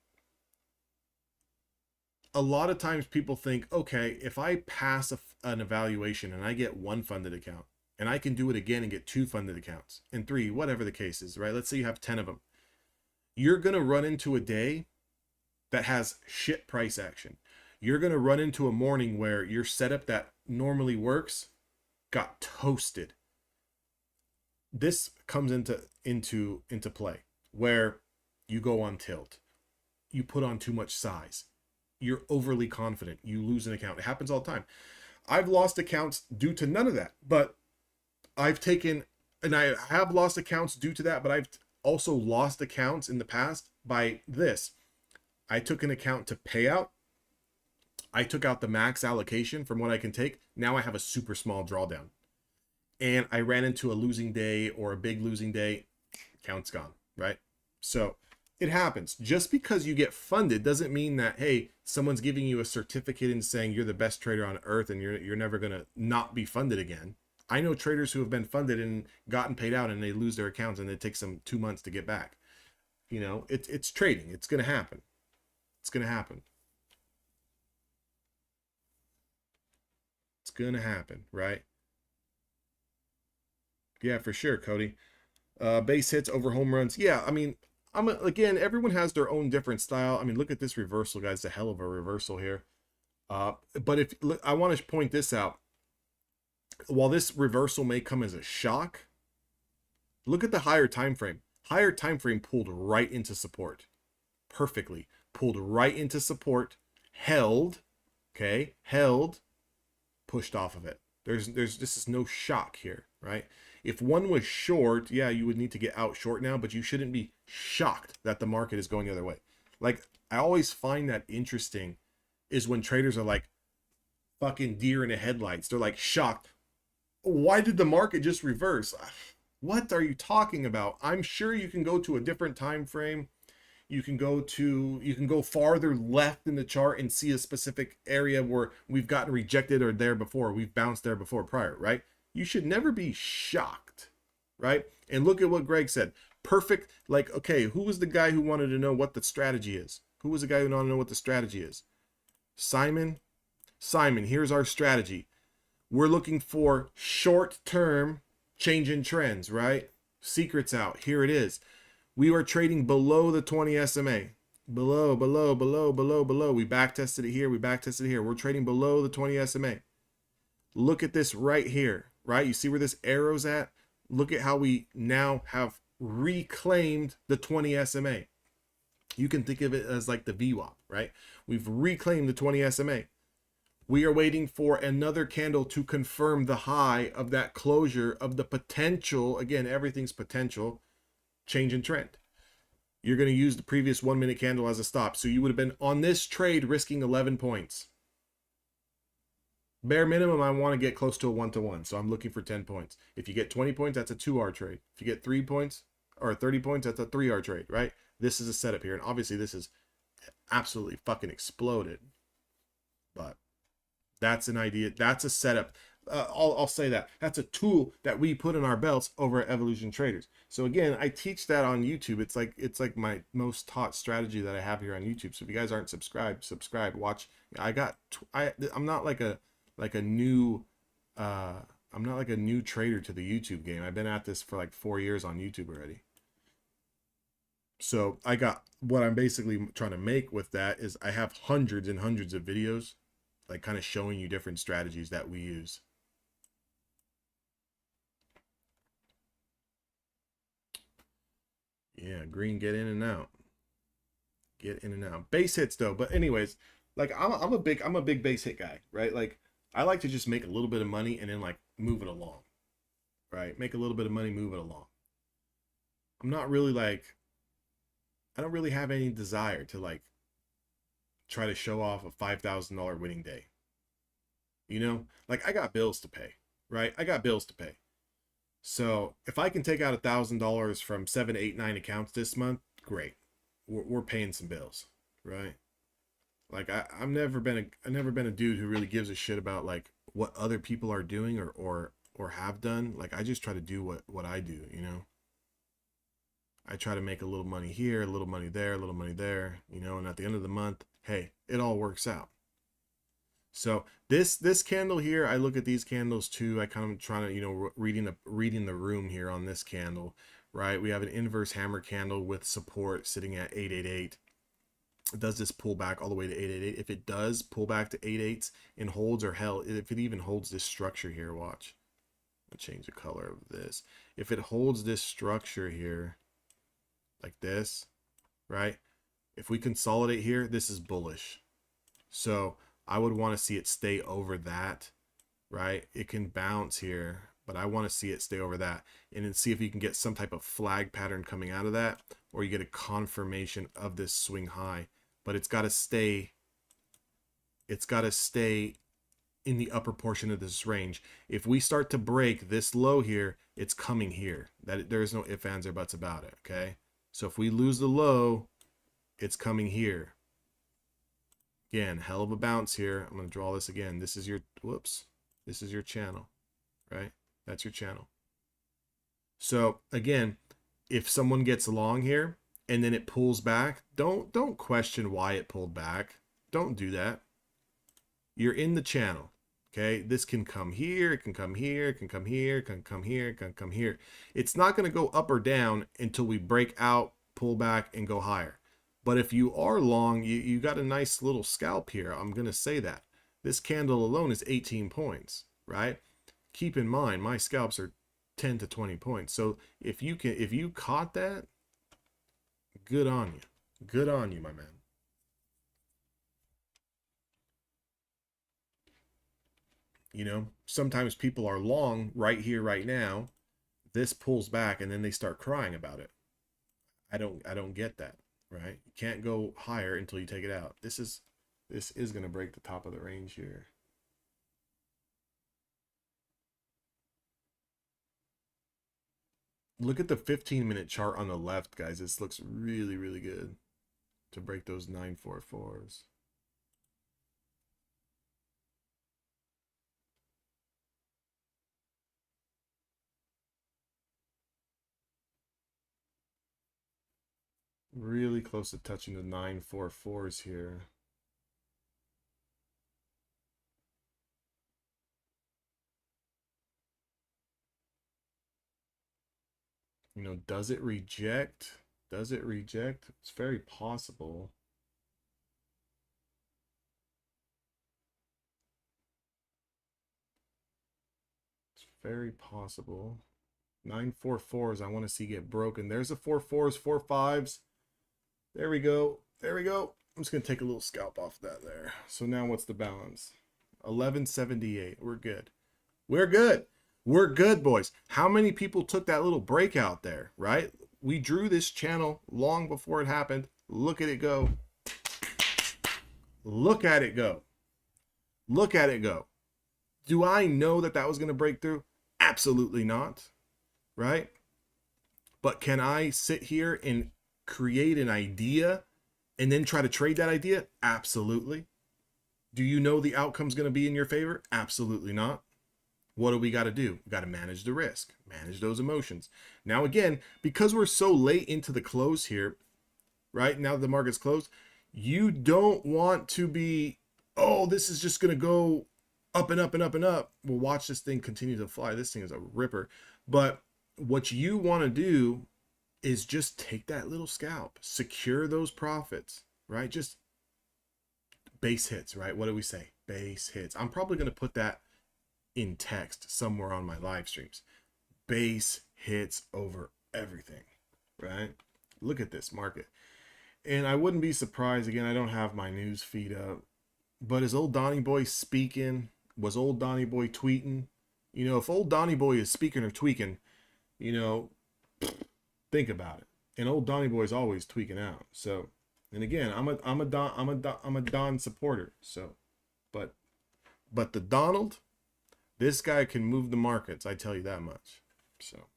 A lot of times people think, okay, if I pass an evaluation and I get 1 funded account, and I can do it again and get 2 funded accounts, and 3, whatever the case is, right? Let's say you have 10 of them. You're going to run into a day that has shit price action. You're going to run into a morning where your setup that normally works got toasted. This comes into play where you go on tilt. You put on too much size. You're overly confident. You lose an account. It happens all the time. I've lost accounts due to none of that, but I've taken, and I have lost accounts due to that, but I've also lost accounts in the past by this. I took an account to payout. I took out the max allocation from what I can take. Now I have a super small drawdown. And I ran into a losing day or a big losing day. Account's gone, right? So it happens. Just because you get funded doesn't mean that, hey, someone's giving you a certificate and saying you're the best trader on earth and you're never going to not be funded again. I know traders who have been funded and gotten paid out and they lose their accounts and it takes them 2 months to get back. You know, it's trading. It's going to happen. It's going to happen. It's going to happen, right? Yeah, for sure, Cody. Base hits over home runs. Yeah, I mean, again, everyone has their own different style. I mean, look at this reversal, guys. It's a hell of a reversal here. But if I want to point this out, while this reversal may come as a shock, look at the higher time frame. Higher time frame pulled right into support. Perfectly. Pulled right into support, held, okay? Held, pushed off of it. This is no shock here, right? If one was short, yeah, you would need to get out short now, but you shouldn't be shocked that the market is going the other way. Like, I always find that interesting is when traders are like fucking deer in the headlights. They're like shocked. Why did the market just reverse? What are you talking about? I'm sure you can go to a different time frame. You can go farther left in the chart and see a specific area where we've gotten rejected or there before. We've bounced there before prior, right? You should never be shocked, right? And look at what Greg said. Perfect. Like, okay, who was the guy who wanted to know what the strategy is? Who was the guy who wanted to know what the strategy is? Simon. Simon, here's our strategy. We're looking for short-term change in trends, right? Secrets out. Here it is. We are trading below the 20 SMA. Below. We back tested it here. We back tested it here. We're trading below the 20 SMA. Look at this right here, right? You see where this arrow's at? Look at how we now have reclaimed the 20 SMA. You can think of it as like the VWAP, right? We've reclaimed the 20 SMA. We are waiting for another candle to confirm the high of that closure of the potential, again, everything's potential, change in trend. You're going to use the previous 1 minute candle as a stop. So you would have been on this trade risking 11 points. Bare minimum, I want to get close to a 1-to-1. So I'm looking for 10 points. If you get 20 points, that's a 2R trade. If you get 3 points or 30 points, that's a 3R trade, right? This is a setup here. And obviously this is absolutely fucking exploded. But that's an idea. That's a setup. I'll say that. That's a tool that we put in our belts over at Evolution Traders. So again, I teach that on YouTube. It's like my most taught strategy that I have here on YouTube. So if you guys aren't subscribed, subscribe. Watch. I'm not like a new I'm not like a new trader to the YouTube game. I've been at this for like 4 years on YouTube already. So I got what I'm basically trying to make with that is I have hundreds and hundreds of videos like kind of showing you different strategies that we use. Yeah, green, get in and out. Get in and out. Base hits though. But anyways, like I'm a big base hit guy, right? Like I like to just make a little bit of money and then like move it along. Right? Make a little bit of money, move it along. I'm not really like I don't really have any desire to like try to show off a $5,000 winning day. You know, like I got bills to pay, right? I got bills to pay. So if I can take out $1,000 from 7, 8, 9 accounts this month, great. We're paying some bills, right? Like I've never been a dude who really gives a shit about like what other people are doing or have done. Like I just try to do what I do, you know. I try to make a little money here, a little money there, a little money there, you know, and at the end of the month, hey, it all works out. So this candle here, I look at these candles too. I kind of trying to, you know, reading the room here on this candle, right? We have an inverse hammer candle with support sitting at 888. Does this pull back all the way to 888? If it does pull back to 88s and holds or held, if it even holds this structure here, watch. I'll change the color of this. If it holds this structure here, like this, right? If we consolidate here, this is bullish. So I would want to see it stay over that, right? It can bounce here, but I want to see it stay over that and then see if you can get some type of flag pattern coming out of that, or you get a confirmation of this swing high, but it's got to stay in the upper portion of this range. If we start to break this low here, it's coming here. That there is no ifs, ands, or buts about it, okay? So if we lose the low, it's coming here. Again, hell of a bounce here. I'm going to draw this again. This is your, whoops, this is your channel, right? That's your channel. So again, if someone gets long here and then it pulls back, don't question why it pulled back. Don't do that. You're in the channel, okay? This can come here, it can come here, it can come here, it can come here, it can come here. It's not going to go up or down until we break out, pull back, and go higher. But if you are long, you got a nice little scalp here. I'm going to say that. This candle alone is 18 points, right? Keep in mind, my scalps are 10 to 20 points. So if you caught that, good on you. Good on you, my man. You know, sometimes people are long right here, right now. This pulls back and then they start crying about it. I don't get that. Right? You can't go higher until you take it out. This is going to break the top of the range here. Look at the 15-minute chart on the left, guys. This looks really, really good. to break those 944s. Really close to touching the 944s here. You know, does it reject? Does it reject? It's very possible. It's very possible. 944s I want to see get broken. There's the 4-4s, 4-5s. There we go. There we go. I'm just going to take a little scalp off that there. So now what's the balance? 1178. We're good. We're good. We're good, boys. How many people took that little breakout there, right? We drew this channel long before it happened. Look at it go. Look at it go. Look at it go. Do I know that that was going to break through? Absolutely not, right? But can I sit here and create an idea and then try to trade that idea? Absolutely. Do you know the outcome's going to be in your favor? Absolutely not. What do we got to do? We got to manage the risk, manage those emotions. Now, again, because we're so late into the close here, right? Now that the market's closed, you don't want to be, oh, this is just going to go up and up and up and up. We'll watch this thing continue to fly. This thing is a ripper. But what you want to do is just take that little scalp, secure those profits, right? Just base hits, right? What do we say? Base hits. I'm probably going to put that in text somewhere on my live streams. Base hits over everything, right? Look at this market. And I wouldn't be surprised, again, I don't have my news feed up, but is old Donnie Boy speaking? Was old Donnie Boy tweeting? You know, if old Donnie Boy is speaking or tweaking, you know, think about it. And old Donnie Boy is always tweaking out. So, and again, I'm a Don supporter. So, but the Donald, this guy can move the markets, I tell you that much. So,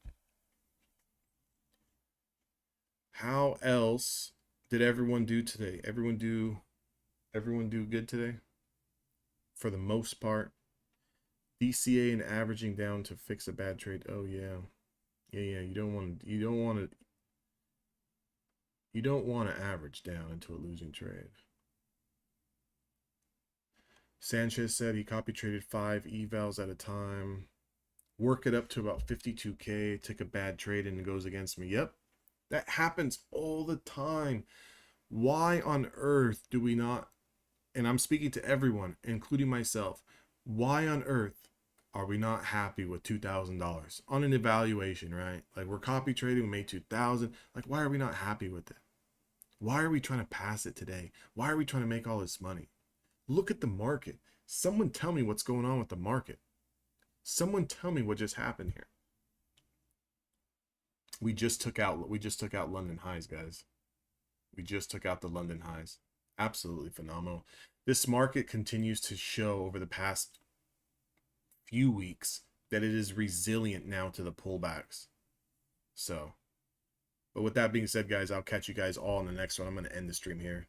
how else did everyone do today? Everyone do good today? For the most part. DCA and averaging down to fix a bad trade. Oh yeah. Yeah, you don't want to average down into a losing trade. Sanchez said he copy traded 5 evals at a time. Work it up to about 52K, took a bad trade and it goes against me. Yep. That happens all the time. Why on earth do we not, and I'm speaking to everyone, including myself, why on earth are we not happy with $2,000 on an evaluation, right? Like, we're copy trading, we made 2,000. Like, why are we not happy with it? Why are we trying to pass it today? Why are we trying to make all this money? Look at the market. Someone tell me what's going on with the market. Someone tell me what just happened here. We just took out London highs, guys. We just took out the London highs. Absolutely phenomenal. This market continues to show over the past few weeks that it is resilient now to the pullbacks. So, but with that being said, guys, I'll catch you guys all in the next one. I'm going to end the stream here.